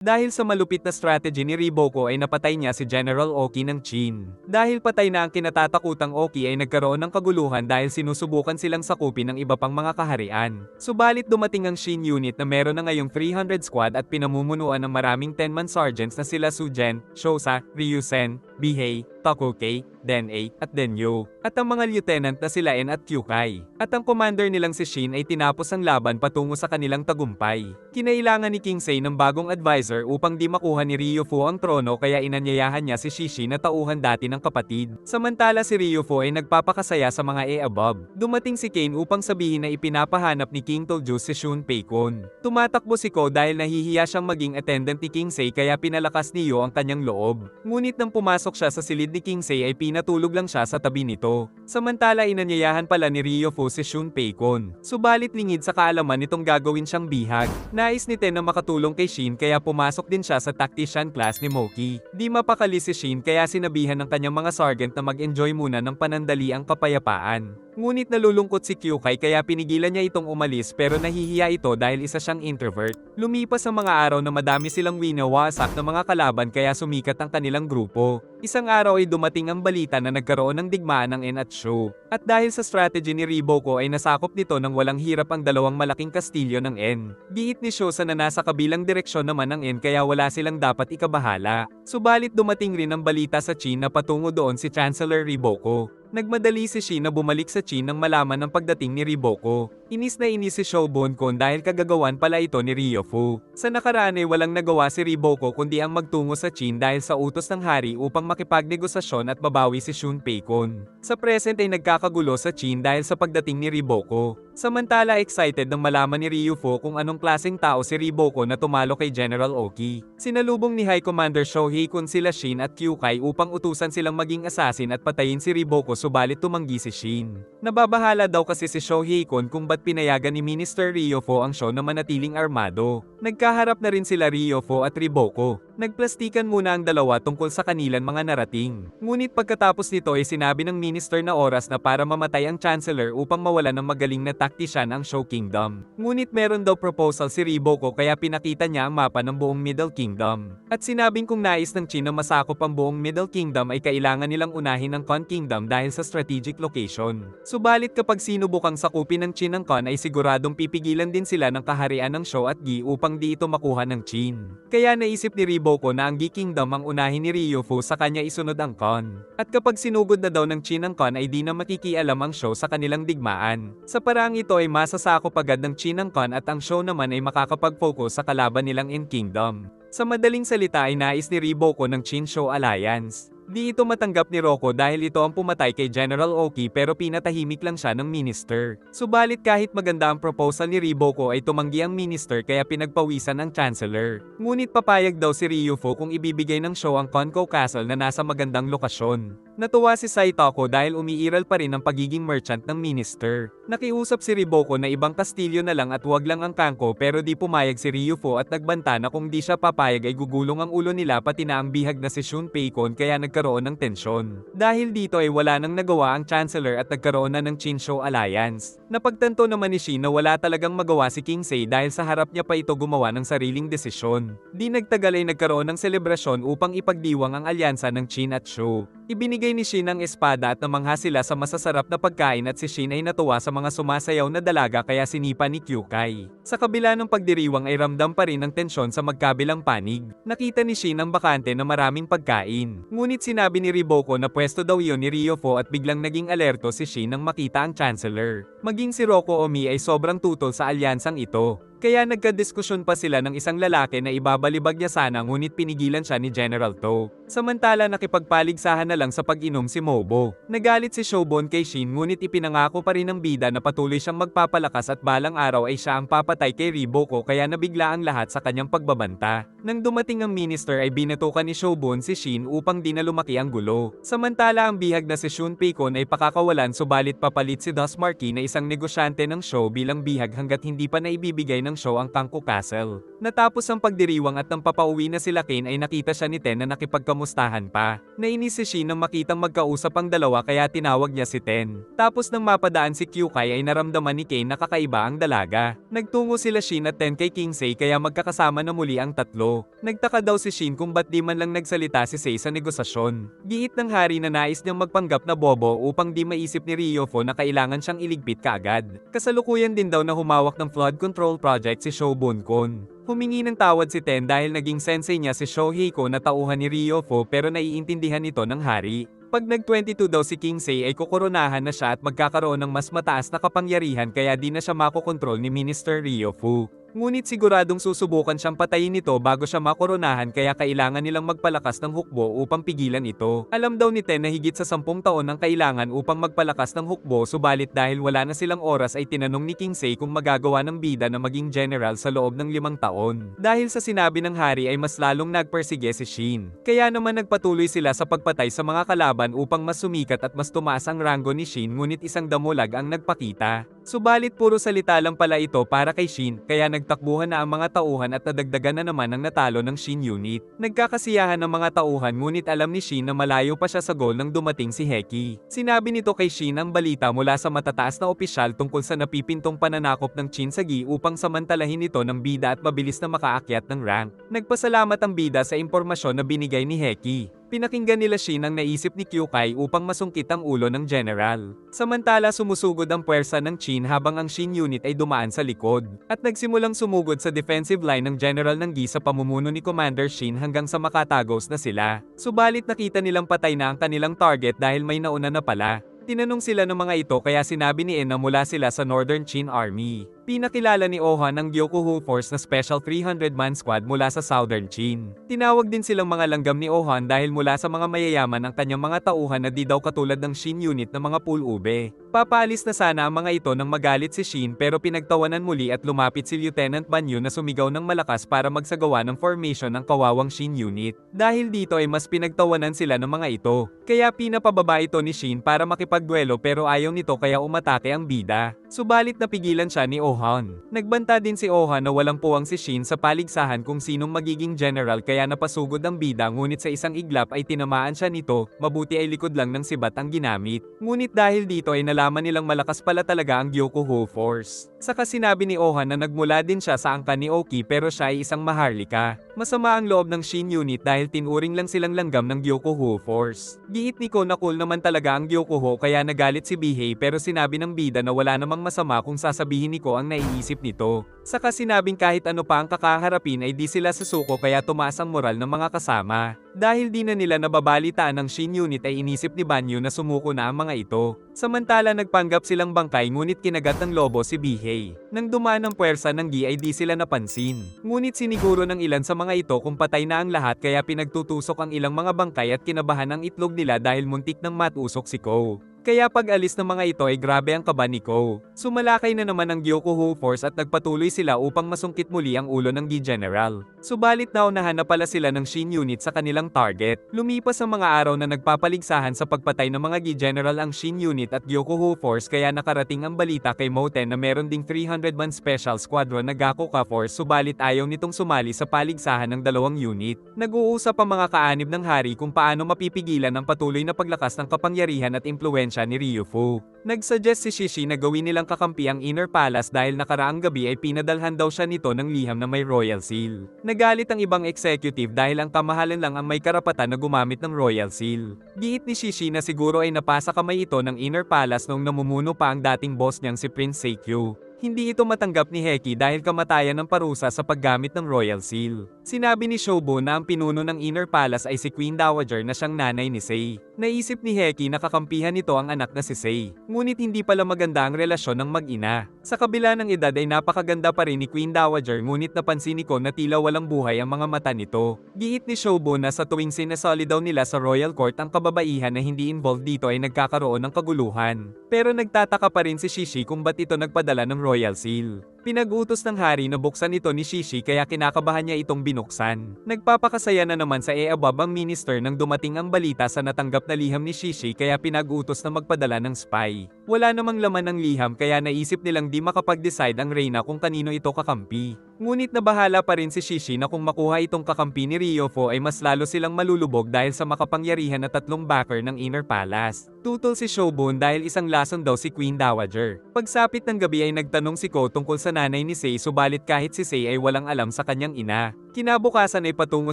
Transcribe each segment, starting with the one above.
Dahil sa malupit na strategy ni Riboko ay napatay niya si General Oki ng Qin. Dahil patay na ang kinatatakutang Oki ay nagkaroon ng kaguluhan dahil sinusubukan silang sakupin ng iba pang mga kaharian. Subalit dumating ang Shin unit na meron na ngayong 300 squad at pinamumunuan ng maraming 10-man sergeants na sila Sujen, Shosa, Ryusen, Bihei, Tokukei, Den-A, at Denyo, at ang mga lieutenant na sila En at Kyukai. At ang commander nilang si Shin ay tinapos ang laban patungo sa kanilang tagumpay. Kinailangan ni King Sei ng bagong advisor upang di makuha ni Ryufu ang trono kaya inanyayahan niya si Shishi na tauhan dati ng kapatid. Samantala si Ryufu ay nagpapakasaya sa mga above. Dumating si Kane upang sabihin na ipinapahanap ni King Tojo si Shun Peikon. Tumatakbo si Ko dahil nahihiya siyang maging attendant ni King Sei kaya pinalakas ni Yo ang kanyang loob. Ngunit nang pumasok siya sa silid ni King Sei ay pinatulog lang siya sa tabi nito. Samantala inanyayahan pala ni Ryufu si Shun Peikon. Subalit lingid sa kaalaman nitong gagawin siyang bihag. Nais ni Ten na makatulong kay Shin kaya pumasok din siya sa tactician class ni Moki. Di mapakali si Shin kaya sinabihan ng kanyang mga sergeant na mag-enjoy muna ng panandaliang kapayapaan. Ngunit nalulungkot si Kyukai kaya pinigilan niya itong umalis pero nahihiya ito dahil isa siyang introvert. Lumipas ang mga araw na madami silang winawasak ng mga kalaban kaya sumikat ang kanilang grupo. Isang araw ay dumating ang balita na nagkaroon ng digmaan ng En at Sho. At dahil sa strategy ni Riboko ay nasakop nito ng walang hirap ang dalawang malaking kastilyo ng En. Giit ni Shosa na nasa kabilang direksyon naman ng En kaya wala silang dapat ikabahala. Subalit dumating rin ang balita sa Qin na patungo doon si Chancellor Riboko. Nagmadali si Shin na bumalik sa Qin nang malaman ng pagdating ni Riboko. Inis na inis si Shobon Kon dahil kagagawan pala ito ni Ryufu. Sa nakaraan ay walang nagawa si Riboko kundi ang magtungo sa Qin dahil sa utos ng hari upang makipagnegosasyon at babawi si Shun Peikon. Sa present ay nagkakagulo sa Qin dahil sa pagdating ni Riboko. Samantala excited nang malaman ni Ryufu kung anong klaseng tao si Riboko na tumalo kay General Oki. Sinalubong ni High Commander Shohei Kun sila Shin at Kyukai upang utusan silang maging assassin at patayin si Riboko subalit tumanggi si Shin. Nababahala daw kasi si Shohei Kun kung ba't pinayagan ni Minister Ryufu ang Sho na manatiling armado. Nagkaharap na rin sila Ryufu at Riboko. Nagplastikan muna ang dalawa tungkol sa kanilang mga narating. Ngunit pagkatapos nito ay sinabi ng minister na oras na para mamatay ang chancellor upang mawalan ng magaling na tactician ang Sho Kingdom. Ngunit meron daw proposal si Riboko kaya pinakita niya ang mapa ng buong Middle Kingdom. At sinabing kung nais ng Qin na masakop ang buong Middle Kingdom ay kailangan nilang unahin ang Kon Kingdom dahil sa strategic location. Subalit kapag sinubukang sakupin ng Qin ang Kon ay siguradong pipigilan din sila ng kaharian ng Sho at Gi upang di ito makuha ng Qin. Kaya naisip ni Riboko na ang Gi Kingdom ang unahin ni Ryufu sa kanya isunod ang Kon. At kapag sinugod na daw ng Qin ang Kon ay di na makikialam ang Sho sa kanilang digmaan. Sa paraang ito ay masasakop agad ng Qin ang Kon at ang Sho naman ay makakapag-focus sa kalaban nilang In Kingdom. Sa madaling salita ay nais ni Riboko ng Qin-Sho Alliance. Di ito matanggap ni Roko dahil ito ang pumatay kay General Oki pero pinatahimik lang siya ng minister. Subalit kahit maganda ang proposal ni Riboko ay tumanggi ang minister kaya pinagpawisan ang chancellor. Ngunit papayag daw si Ryufu kung ibibigay ng Sho ang Konko Castle na nasa magandang lokasyon. Natuwa si Saitoko dahil umiiral pa rin ang pagiging merchant ng minister. Nakiusap si Riboko na ibang kastilyo na lang at wag lang ang Kanko pero di pumayag si Ryufu at nagbanta na kung di siya papayag ay gugulong ang ulo nila pati na ang bihag na si Shun Peikon kaya nagkaroon ng tensyon. Dahil dito ay wala nang nagawa ang Chancellor at nagkaroon na ng Qin-Sho Alliance. Napagtanto naman ni Shin na wala talagang magawa si King Sei dahil sa harap niya pa ito gumawa ng sariling desisyon. Di nagtagal ay nagkaroon ng selebrasyon upang ipagdiwang ang alyansa ng Qin at Sho. Ibinigay ni Shin ang espada at namangha sila sa masasarap na pagkain at si Shin ay natuwa sa mga sumasayaw na dalaga kaya sinipa ni Kyukai. Sa kabila ng pagdiriwang ay ramdam pa rin ang tensyon sa magkabilang panig. Nakita ni Shin ang bakante na maraming pagkain. Ngunit sinabi ni Riboko na pwesto daw iyon ni Ryufu at biglang naging alerto si Shin nang makita ang Chancellor. Maging si Roko Omi ay sobrang tutol sa alyansang ito. Kaya nagkadiskusyon pa sila ng isang lalaki na ibabalibag niya sana ngunit pinigilan siya ni General To. Samantala nakipagpaligsahan na lang sa pag-inom si Mobo. Nagalit si Shobon kay Shin ngunit ipinangako pa rin ng bida na patuloy siyang magpapalakas at balang araw ay siya ang papatay kay Riboko kaya nabigla ang lahat sa kanyang pagbabanta. Nang dumating ang minister ay binatukan ni Shobon si Shin upang di na lumaki ang gulo. Samantala ang bihag na si Shun Peikon ay pakakawalan subalit papalit si Dustmarquee na isang negosyante ng Sho bilang bihag hanggat hindi pa naibibigay ng Sho ang Kanko Castle. Natapos ang pagdiriwang at nang papauwi na sila Kane ay nakita siya ni Ten na nakipagkamusta kamustahan pa. Nainis si Shin nang makitang magkausap ang dalawa kaya tinawag niya si Ten. Tapos nang mapadaan si Kyukai ay naramdaman ni Kane na kakaiba ang dalaga. Nagtungo sila Shin at Ten kay Kingsei kaya magkakasama na muli ang tatlo. Nagtaka daw si Shin kung ba't di man lang nagsalita si Sei sa negosasyon. Giit ng hari na nais niyang magpanggap na bobo upang di maisip ni Ryofo na kailangan siyang iligpit kaagad. Kasalukuyan din daw na humawak ng flood control project si Shobun Kon. Humingi ng tawad si Ten dahil naging sensei niya si Shoheiko na tauhan ni Ryofo pero naiintindihan ito ng hari. Pag nag-22 daw si Kingsei ay kukoronahan na siya at magkakaroon ng mas mataas na kapangyarihan kaya di na siya makokontrol ni Minister Ryofo. Ngunit siguradong susubukan siyang patayin ito bago siya makoronahan kaya kailangan nilang magpalakas ng hukbo upang pigilan ito. Alam daw ni Ten na higit sa 10 taon ang kailangan upang magpalakas ng hukbo subalit dahil wala na silang oras ay tinanong ni Kingsei kung magagawa ng bida na maging general sa loob ng 5 taon. Dahil sa sinabi ng hari ay mas lalong nagpersige si Shin. Kaya naman nagpatuloy sila sa pagpatay sa mga kalaban upang mas sumikat at mas tumaas ang ranggo ni Shin ngunit isang damulag ang nagpakita. Subalit puro salita lang pala ito para kay Shin, kaya nagtakbuhan na ang mga tauhan at nadagdagan na naman ang natalo ng Shin unit. Nagkakasiyahan ng mga tauhan ngunit alam ni Shin na malayo pa siya sa goal nang dumating si Heki. Sinabi nito kay Shin ang balita mula sa matataas na opisyal tungkol sa napipintong pananakop ng Chinsagi upang samantalahin ito ng bida at mabilis na makaakyat ng rank. Nagpasalamat ang bida sa impormasyon na binigay ni Heki. Pinakinggan nila Shin ang naisip ni Kyukai upang masungkit ang ulo ng general. Samantala sumusugod ang puwersa ng Shin habang ang Shin unit ay dumaan sa likod, at nagsimulang sumugod sa defensive line ng General ng Gi sa pamumuno ni Commander Shin hanggang sa makatagos na sila. Subalit nakita nilang patay na ang kanilang target dahil may nauna na pala. Tinanong sila ng mga ito kaya sinabi ni En na mula sila sa Northern Qin Army. Pinakilala ni Ohan ang Gyokuhu Force na Special 300-man squad mula sa Southern Qin. Tinawag din silang mga langgam ni Ohan dahil mula sa mga mayayaman ang kanyang mga tauhan na di daw katulad ng Shin unit ng mga pulube. Papaalis na sana ang mga ito nang magalit si Shin pero pinagtawanan muli at lumapit si Lieutenant Banyu na sumigaw ng malakas para magsagawa ng formation ng kawawang Shin unit. Dahil dito ay mas pinagtawanan sila ng mga ito. Kaya pinapababa ito ni Shin para makipagduelo pero ayaw nito kaya umatake ang bida. Subalit napigilan siya ni Ohan. Nagbanta din si Ohan na walang puwang si Shin sa paligsahan kung sinong magiging general kaya napasugod ang bida ngunit sa isang iglap ay tinamaan siya nito, mabuti ay likod lang ng sibat ang ginamit. Ngunit dahil dito ay nalaman nilang malakas pala talaga ang Gyokuhu Force. Saka sinabi ni Ohan na nagmula din siya sa angkan ni Oki pero siya ay isang maharlika. Masama ang loob ng Shin unit dahil tinuring lang silang langgam ng Gyokuhu Force. Giit ni Ko na cool naman talaga ang Gyokuhu kaya nagalit si Bihei pero sinabi ng bida na wala namang masama kung sasabihin ni Ko ang naiisip nito. Saka sinabing kahit ano pa ang kakaharapin ay di sila susuko kaya tumaas ang moral ng mga kasama. Dahil di na nila nababalitaan ng Shin unit ay inisip ni Banyu na sumuko na ang mga ito. Samantala nagpanggap silang bangkay ngunit kinagat ng lobo si Bihei. Nang dumaan ang puwersa ng Gi ay di sila napansin. Ngunit siniguro ng ilan sa mga ito kung patay na ang lahat kaya pinagtutusok ang ilang mga bangkay at kinabahan ang itlog nila dahil muntik nang matusok si Ko. Kaya pag-alis ng mga ito ay grabe ang kaba ni Ko. Sumalakay na naman ang Gyokuhu Force at nagpatuloy sila upang masungkit muli ang ulo ng Gi General. Subalit naunahan na pala sila ng Shin unit sa kanilang target. Lumipas ang mga araw na nagpapaligsahan sa pagpatay ng mga Gi General ang Shin unit at Gyokuhu Force kaya nakarating ang balita kay Moten na meron ding 300-man special squadron na Gakuka Force subalit ayaw nitong sumali sa paligsahan ng dalawang unit. Nag-uusap ang mga kaanib ng hari kung paano mapipigilan ang patuloy na paglakas ng kapangyarihan at impluwensya ni Ryufu. Nagsuggest si Shishi na gawin nilang kakampi ang Inner Palace dahil nakaraang gabi ay pinadalhan daw siya nito ng liham na may Royal Seal. Nagalit ang ibang executive dahil ang kamahalan lang ang may karapatan na gumamit ng Royal Seal. Giit ni Shishi na siguro ay napasa kamay ito ng Inner Palace noong namumuno pa ang dating boss niyang si Prince Seikyu. Hindi ito matanggap ni Heki dahil kamatayan ng parusa sa paggamit ng Royal Seal. Sinabi ni Shobo na ang pinuno ng Inner Palace ay si Queen Dowager na siyang nanay ni Sei. Naisip ni Heki na kakampihan nito ang anak na si Sei. Ngunit hindi pala maganda ang relasyon ng mag-ina. Sa kabila ng edad ay napakaganda pa rin ni Queen Dowager ngunit napansin ni Ko na tila walang buhay ang mga mata nito. Giit ni Shobo na sa tuwing sinasali daw nila sa Royal Court ang kababaihan na hindi involved dito ay nagkakaroon ng kaguluhan. Pero nagtataka pa rin si Shishi kung ba't ito nagpadala ng Royal Seal. Pinag-utos ng hari na buksan ito ni Shishi kaya kinakabahan niya itong binuksan. Nagpapakasaya na naman sa Eabab ang minister nang dumating ang balita sa natanggap na liham ni Shishi kaya pinag-utos na magpadala ng spy. Wala namang laman ng liham kaya naisip nilang di makapag-decide ang Reyna kung kanino ito kakampi. Ngunit nabahala pa rin si Shishi na kung makuha itong kakampi ni Ryofo ay mas lalo silang malulubog dahil sa makapangyarihan na tatlong backer ng Inner Palace. Tutol si Shobun dahil isang lason daw si Queen Dowager. Pagsapit ng gabi ay nagtanong si Ko tungkol sa nanay ni Sei subalit kahit si Sei ay walang alam sa kanyang ina. Kinabukasan ay patungo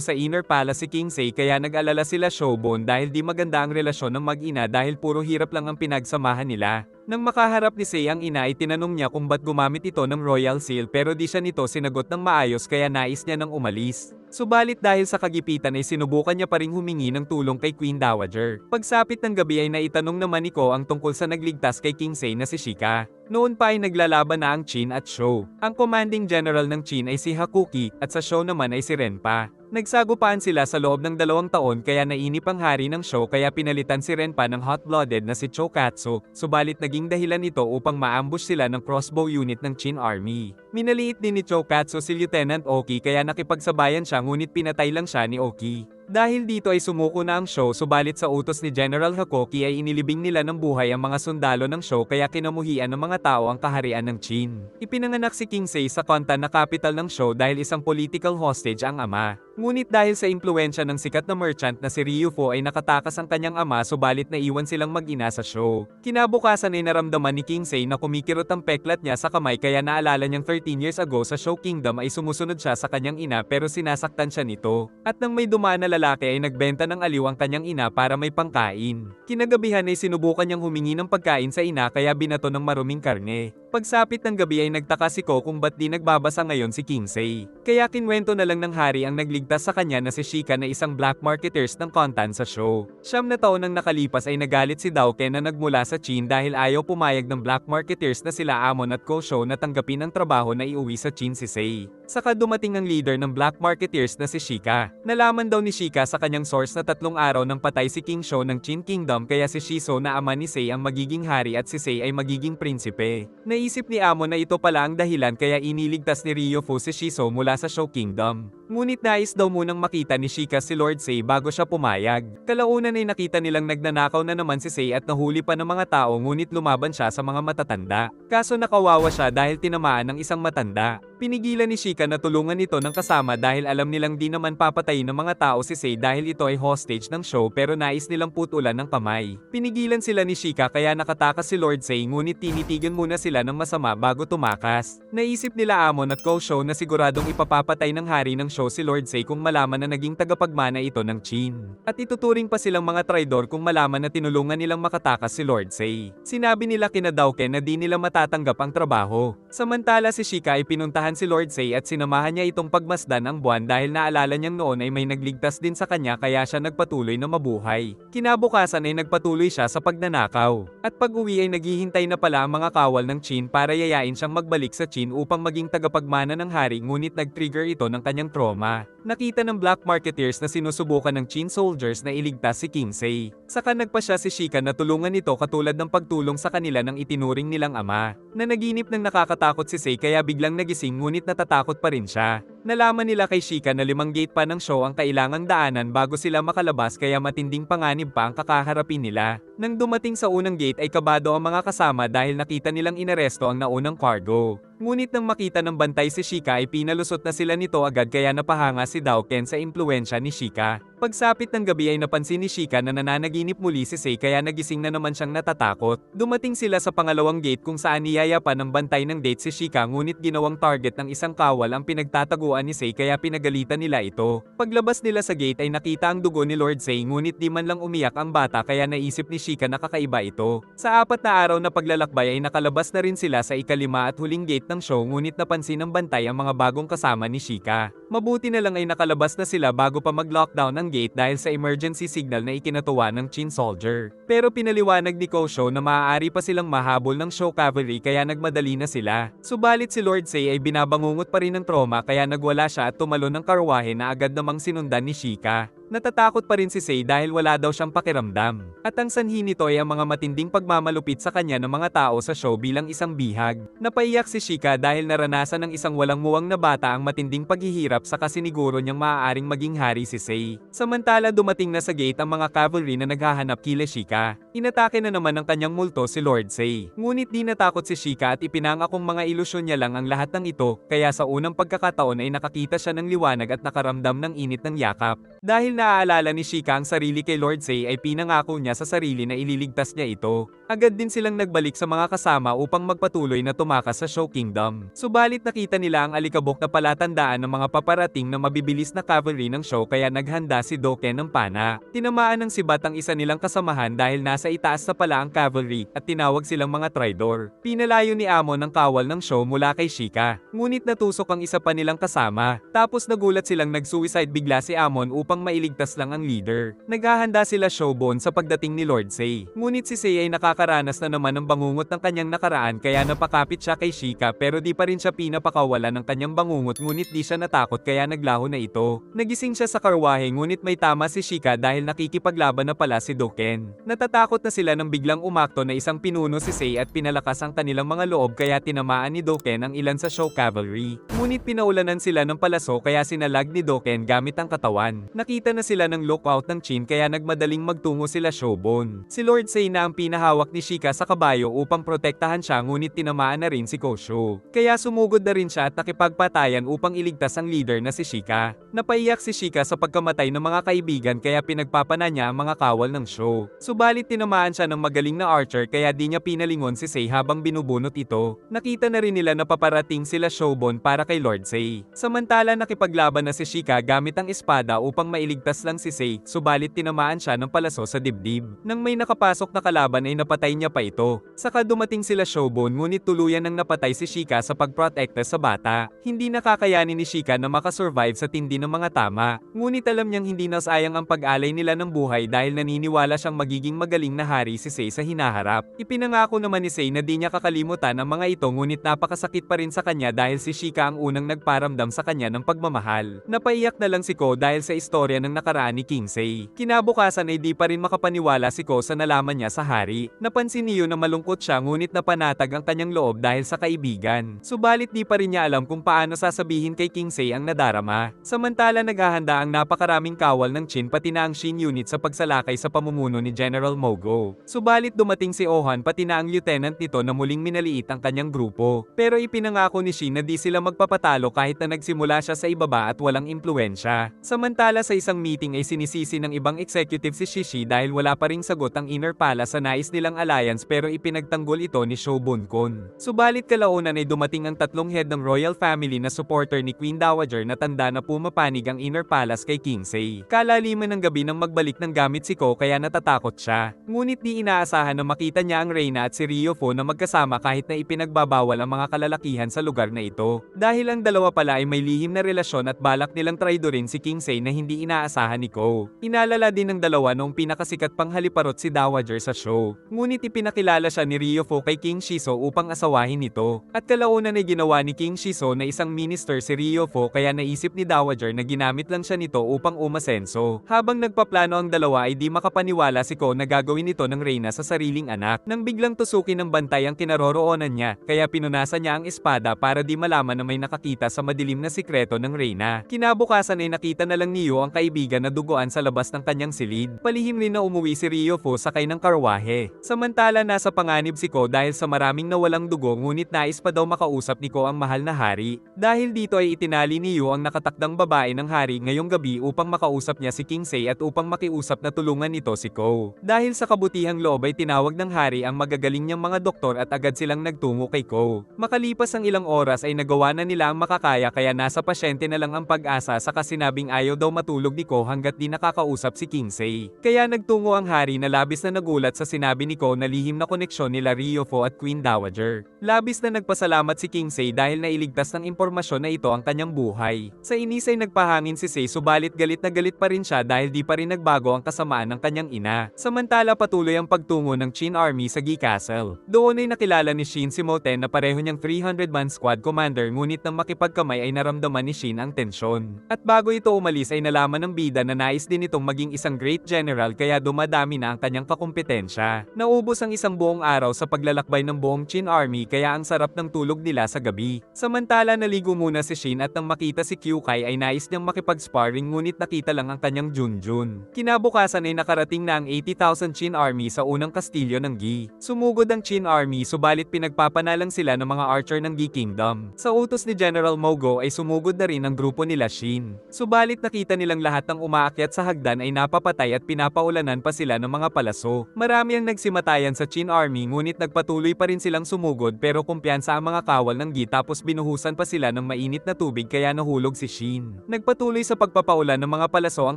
sa Inner Palace si King Sei kaya nag-alala sila Shobun dahil di maganda ang relasyon ng mag-ina dahil puro hirap lang ang pinagsamahan nila. Nang makaharap ni Sei ang ina ay tinanong niya kung ba't gumamit ito ng Royal Seal pero di siya nito sinagot ng maayos kaya nais niya nang umalis. Subalit dahil sa kagipitan ay sinubukan niya pa ring humingi ng tulong kay Queen Dowager. Pagsapit ng gabi ay naitanong naman ni Ko ang tungkol sa nagligtas kay King Sei na si Shika. Noon pa ay naglalaban na ang Qin at Shou. Ang commanding general ng Qin ay si Hakuki at sa Shou naman ay si Renpa. Nagsagupaan sila sa loob ng 2 taon kaya nainip ang hari ng Shou kaya pinalitan si Renpa ng hot-blooded na si Chokatsu, subalit naging dahilan ito upang maambush sila ng crossbow unit ng Qin Army. Minaliit din ni Chokatsu si Lieutenant Oki kaya nakipagsabayan siya ngunit pinatay lang siya ni Oki. Dahil dito ay sumuko na ang Shou subalit sa utos ni General Hakoki ay inilibing nila ng buhay ang mga sundalo ng Shou kaya kinamuhian ng mga tao ang kaharian ng Qin. Ipinanganak si King Sei sa Kontan na capital ng Shou dahil isang political hostage ang ama. Ngunit dahil sa impluensya ng sikat na merchant na si Ryufo ay nakatakas ang kanyang ama subalit naiwan silang mag-ina sa Shou. Kinabukasan ay naramdaman ni King Sei na kumikirot ang peklat niya sa kamay kaya naalala niyang 13 years ago sa Shou Kingdom ay sumusunod siya sa kanyang ina pero sinasaktan siya nito. At nang may dumaan na lalaki ay nagbenta ng aliw ang kanyang ina para may pangkain. Kinagabihan ay sinubukan niyang humingi ng pagkain sa ina kaya binato ng maruming karne. Pagsapit ng gabi ay nagtaka si Ko kung ba't di nagbabasa ngayon si King Sei. Kaya kinwento na lang ng hari ang nagligtas sa kanya na si Shika na isang black marketers ng Kontan sa Shou. 9 na taon nang nakalipas ay nagalit si Daoken na nagmula sa Qin dahil ayaw pumayag ng black marketers na sila Amon at Ko Shou na tanggapin ang trabaho na iuwi sa Qin si Sei. Saka dumating ang leader ng black marketers na si Shika. Nalaman daw ni Shika sa kanyang source na 3 araw nang patay si King Shou ng Qin Kingdom kaya si Shiso na ama ni Sei ang magiging hari at si Sei ay magiging prinsipe. Naisip ni Amon na ito pala ang dahilan kaya iniligtas ni Ryofo si Shiso mula sa Shou Kingdom. Ngunit nais daw munang makita ni Shika si Lord Sei bago siya pumayag. Kalaunan ay nakita nilang nagnanakaw na naman si Sei at nahuli pa ng mga tao ngunit lumaban siya sa mga matatanda. Kaso nakawawa siya dahil tinamaan ng isang matanda. Pinigilan ni Shika na tulungan ito ng kasama dahil alam nilang di naman papatayin ng mga tao si Sei dahil ito ay hostage ng Shou pero nais nilang putulan ng kamay. Pinigilan sila ni Shika kaya nakatakas si Lord Sei ngunit tinitigan muna sila ng masama bago tumakas. Naisip nila Amon at Ko Shou na siguradong ipapapatay ng hari ng Shou si Lord Sei kung malaman na naging tagapagmana ito ng Qin. At ituturing pa silang mga traidor kung malaman na tinulungan nilang makatakas si Lord Sei. Sinabi nila kina Daoken na di nila matatanggap ang trabaho. Samantala si Shika ay pinuntahan si Lord Sei at sinamahan niya itong pagmasdan ang buwan dahil naalala niyang noon ay may nagligtas din sa kanya kaya siya nagpatuloy na mabuhay. Kinabukasan ay nagpatuloy siya sa pagnanakaw. At pag-uwi ay naghihintay na pala ang mga kawal ng Qin para yayain siyang magbalik sa Qin upang maging tagapagmana ng hari ngunit nag-trigger ito ng kanyang trauma. Nakita ng black marketeers na sinusubukan ng Qin soldiers na iligtas si King Sei. Saka nagpa siya si Shika na tulungan ito katulad ng pagtulong sa kanila ng itinuring nilang ama. Nanaginip ng nakakatakot si Sei kaya biglang nagising ngunit natatakot pa rin siya. Nalaman nila kay Shika na 5 gate pa ng Shou ang kailangang daanan bago sila makalabas kaya matinding panganib pa ang kakaharapin nila. Nang dumating sa unang gate ay kabado ang mga kasama dahil nakita nilang inaresto ang naunang cargo. Ngunit nang makita ng bantay si Shika ay pinalusot na sila nito agad kaya napahanga si Daoken sa impluensya ni Shika. Pagsapit ng gabi ay napansin ni Shika na nananaginip muli si Sei kaya nagising na naman siyang natatakot. Dumating sila sa pangalawang gate kung saan niyayapan ng bantay ng date si Shika ngunit ginawang target ng isang kawal ang pinagtataguan ni Sei kaya pinagalitan nila ito. Paglabas nila sa gate ay nakita ang dugo ni Lord Sei ngunit di man lang umiyak ang bata kaya naisip ni Shika na kakaiba ito. Sa 4 na araw na paglalakbay ay nakalabas na rin sila sa ika-5 at huling gate ng Shou ngunit napansin ng bantay ang mga bagong kasama ni Shika. Mabuti na lang ay nakalabas na sila bago pa mag-lockdown ang gate dahil sa emergency signal na ikinatuwa ng Qin soldier. Pero pinaliwanag ni Ko Shou na maaari pa silang mahabol ng Shou cavalry kaya nagmadali na sila. Subalit si Lord Sei ay binabangungot pa rin ng trauma kaya nagwala siya at tumalon ng karwahe na agad namang sinundan ni Shika. Natatakot pa rin si Sei dahil wala daw siyang pakiramdam. At ang sanhi nito ay ang mga matinding pagmamalupit sa kanya ng mga tao sa show bilang isang bihag. Napaiyak si Shika dahil naranasan ng isang walang muwang na bata ang matinding paghihirap sa kasiniguro niyang maaaring maging hari si Sei. Samantala dumating na sa gate ang mga cavalry na naghahanap kila Shika. Inatake na naman ng kanyang multo si Lord Sei. Ngunit di natakot si Shika at ipinangakong mga ilusyon niya lang ang lahat ng ito, kaya sa unang pagkakataon ay nakakita siya ng liwanag at nakaramdam ng init ng yakap. Dahil naaalala ni Shika ang sarili kay Lord Sei ay pinangako niya sa sarili na ililigtas niya ito. Agad din silang nagbalik sa mga kasama upang magpatuloy na tumakas sa Show Kingdom. Subalit nakita nila ang alikabok na palatandaan ng mga paparating na mabibilis na cavalry ng show kaya naghanda si Doken ng pana. Tinamaan ng sibat ang isa nilang kasamahan dahil nasa itaas na pala ang cavalry at tinawag silang mga traidor. Pinalayo ni Amon ang kawal ng show mula kay Shika. Ngunit natusok ang isa pa nilang kasama. Tapos nagulat silang nag-suicide bigla si Amon upang mailigtas lang ang leader. Naghahanda sila Showbone sa pagdating ni Lord Sei. Ngunit si Sei ay nakakaranas na naman ng bangungot ng kanyang nakaraan kaya napakapit siya kay Shika pero di pa rin siya pinapakawalan ng kanyang bangungot ngunit di siya natakot kaya naglaho na ito. Nagising siya sa karwahe ngunit may tama si Shika dahil nakikipaglaban na pala si Doken. Natatakot na sila nang biglang umakto na isang pinuno si Sei at pinalakas ang kanilang mga loob kaya tinamaan ni Doken ang ilan sa show cavalry. Ngunit pinaulanan sila ng palaso kaya sinalag ni Doken gamit ang katawan. Nakita na sila ng lookout ng Chin kaya nagmadaling magtungo sila Showbone. Si Lord Sei na ang pinahawak ni Shika sa kabayo upang protektahan siya ngunit tinamaan na rin si Kosho. Kaya sumugod na rin siya at nakipagpatayan upang iligtas ang leader na si Shika. Napaiyak si Shika sa pagkamatay ng mga kaibigan kaya pinagpapana niya ang mga kawal ng show. Subalit tinamaan siya ng magaling na archer kaya di niya pinalingon si Sei habang binubunot ito. Nakita na rin nila na paparating sila Showbone para kay Lord Sei. Samantala nakipaglaban na si Shika gamit ang espada upang mailigtas lang si Sei, subalit tinamaan siya ng palaso sa dibdib. Nang may nakapasok na kalaban ay napatay niya pa ito. Saka dumating sila Showbone ngunit tuluyan nang napatay si Shika sa pagprotekta sa bata. Hindi nakakayanin ni Shika na makasurvive sa tindi ng mga tama. Ngunit alam niyang hindi nasayang ang pag-alay nila ng buhay dahil naniniwala siyang magiging magaling na hari si Sei sa hinaharap. Ipinangako naman ni Sei na di niya kakalimutan ang mga ito ngunit napakasakit pa rin sa kanya dahil si Shika ang unang nagparamdam sa kanya ng pagmamahal. Napaiyak na lang si Ko dahil sa istorya ng nakaraan ni King Sei. Kinabukasan ay di pa rin makapaniwala si Ko sa nalaman niya sa hari. Napansin niyo na malungkot siya ngunit napanatag ang kanyang loob dahil sa kaibigan. Subalit di pa rin niya alam kung paano sasabihin kay King Sei ang nadarama. Samantala naghahanda ang napakaraming kawal ng Chin pati na ang Shin unit sa pagsalakay sa pamumuno ni General Mogo. Subalit dumating si Ohan pati na ang lieutenant nito na muling minaliit ang kanyang grupo. Pero ipinangako ni Shin na di sila magpapatalo kahit na nagsimula siya sa ibaba at walang impluensya. Samantala sa isang meeting ay sinisisi ng ibang executive si Shishi dahil wala pa ring sagot ang Inner Palace sa nais nilang alliance pero ipinagtanggol ito ni Shobun-kun. Subalit kalaunan ay dumating ang tatlong head ng royal family na supporter ni Queen Dowager na tanda na pumapanig ang Inner Palace kay King Sei. Kalaliman ng gabi nang magbalik ng gamit si Ko kaya natatakot siya. Ngunit di inaasahan na makita niya ang Reyna at si Ryofo na magkasama kahit na ipinagbabawal ang mga kalalakihan sa lugar na ito. Dahil ang dalawa pala ay may lihim na relasyon at balak nilang traidorin si King Sei na hindi inaasahan ni Ko. Inalala din ng dalawa noong pinakasikat pang haliparot si Dowager sa show. Ngunit ipinakilala siya ni Ryofo kay King Shiso upang asawahin ito. At kalaunan ay ginawa ni King Shiso na isang minister si Ryofo kaya naisip ni Dowager na ginamit lang siya nito upang umasenso. Habang nagpaplano ang dalawa ay di makapaniwala si Ko na gagawin ito ng Reyna sa sariling anak. Nang biglang tusukin ng bantay ang kinaroroonan niya, kaya pinunasan niya ang espada para di malaman na may nakakita sa madilim na sikreto ng Reyna. Kinabukasan ay nakita na lang niyo ang kaibigan na duguan sa labas ng kanyang silid. Palihim rin na umuwi si Ryofo sakay ng karwahe. Samantala nasa panganib si Ko dahil sa maraming nawalang dugo ngunit nais pa daw makausap ni Ko ang mahal na hari. Dahil dito ay itinali ni Yu ang nakatakdang babae ng hari ngayong gabi upang makausap niya si King Sei at upang makiusap na tulungan nito si Ko. Dahil sa kabutihang loob ay tinawag ng hari ang magagaling niyang mga doktor at agad silang nagtungo kay Ko. Makalipas ang ilang oras ay nagawa na nila ang makakaya kaya nasa pasyente na lang ang pag-asa saka sinabing ayaw daw matulog ni Ko hanggat di nakakausap si King Sei. Kaya nagtungo ang hari na labis na nagulat sa sinabi ni ko na lihim na koneksyon nila Ryofo at Queen Dowager. Labis na nagpasalamat si King Sei dahil nailigtas ng impormasyon na ito ang kanyang buhay. Sa inis ay nagpahangin si Sei subalit galit na galit pa rin siya dahil di pa rin nagbago ang kasamaan ng kanyang ina. Samantala patuloy ang pagtungo ng Qin Army sa Gi Castle. Doon ay nakilala ni Shin si Moten na pareho niyang 300-man squad commander ngunit nang makipagkamay ay naramdaman ni Shin ang tensyon. At bago ito umalis ay nalaman ng bida na nais din itong maging isang great general kaya dumadami na ang kanyang kakumpetensya. Naubos ang isang buong araw sa paglalakbay ng buong Qin Army kaya ang sarap ng tulog nila sa gabi. Samantala naligo muna si Shin at nang makita si Kyukai ay nais niyang makipag-sparring ngunit nakita lang ang kanyang Junjun. Kinabukasan ay nakarating na ang 80,000 Qin Army sa unang kastilyo ng Gi. Sumugod ang Qin Army subalit pinagpapanalang sila ng mga archer ng Gi Kingdom. Sa utos ni General Mogo ay sumugod na rin ang grupo nila Shin. Subalit nakita nilang lahat ng umaakyat sa hagdan ay napapatay at pinapaulanan pa sila ng mga palaso. Marami ang nagsimatayan sa Qin Army ngunit nagpatuloy pa rin silang sumugod pero kumpiyansa ang mga kawal ng Gi tapos binuhusan pa sila ng mainit na tubig kaya nahulog si Shin. Nagpatuloy sa pagpapaulan ng mga palaso ang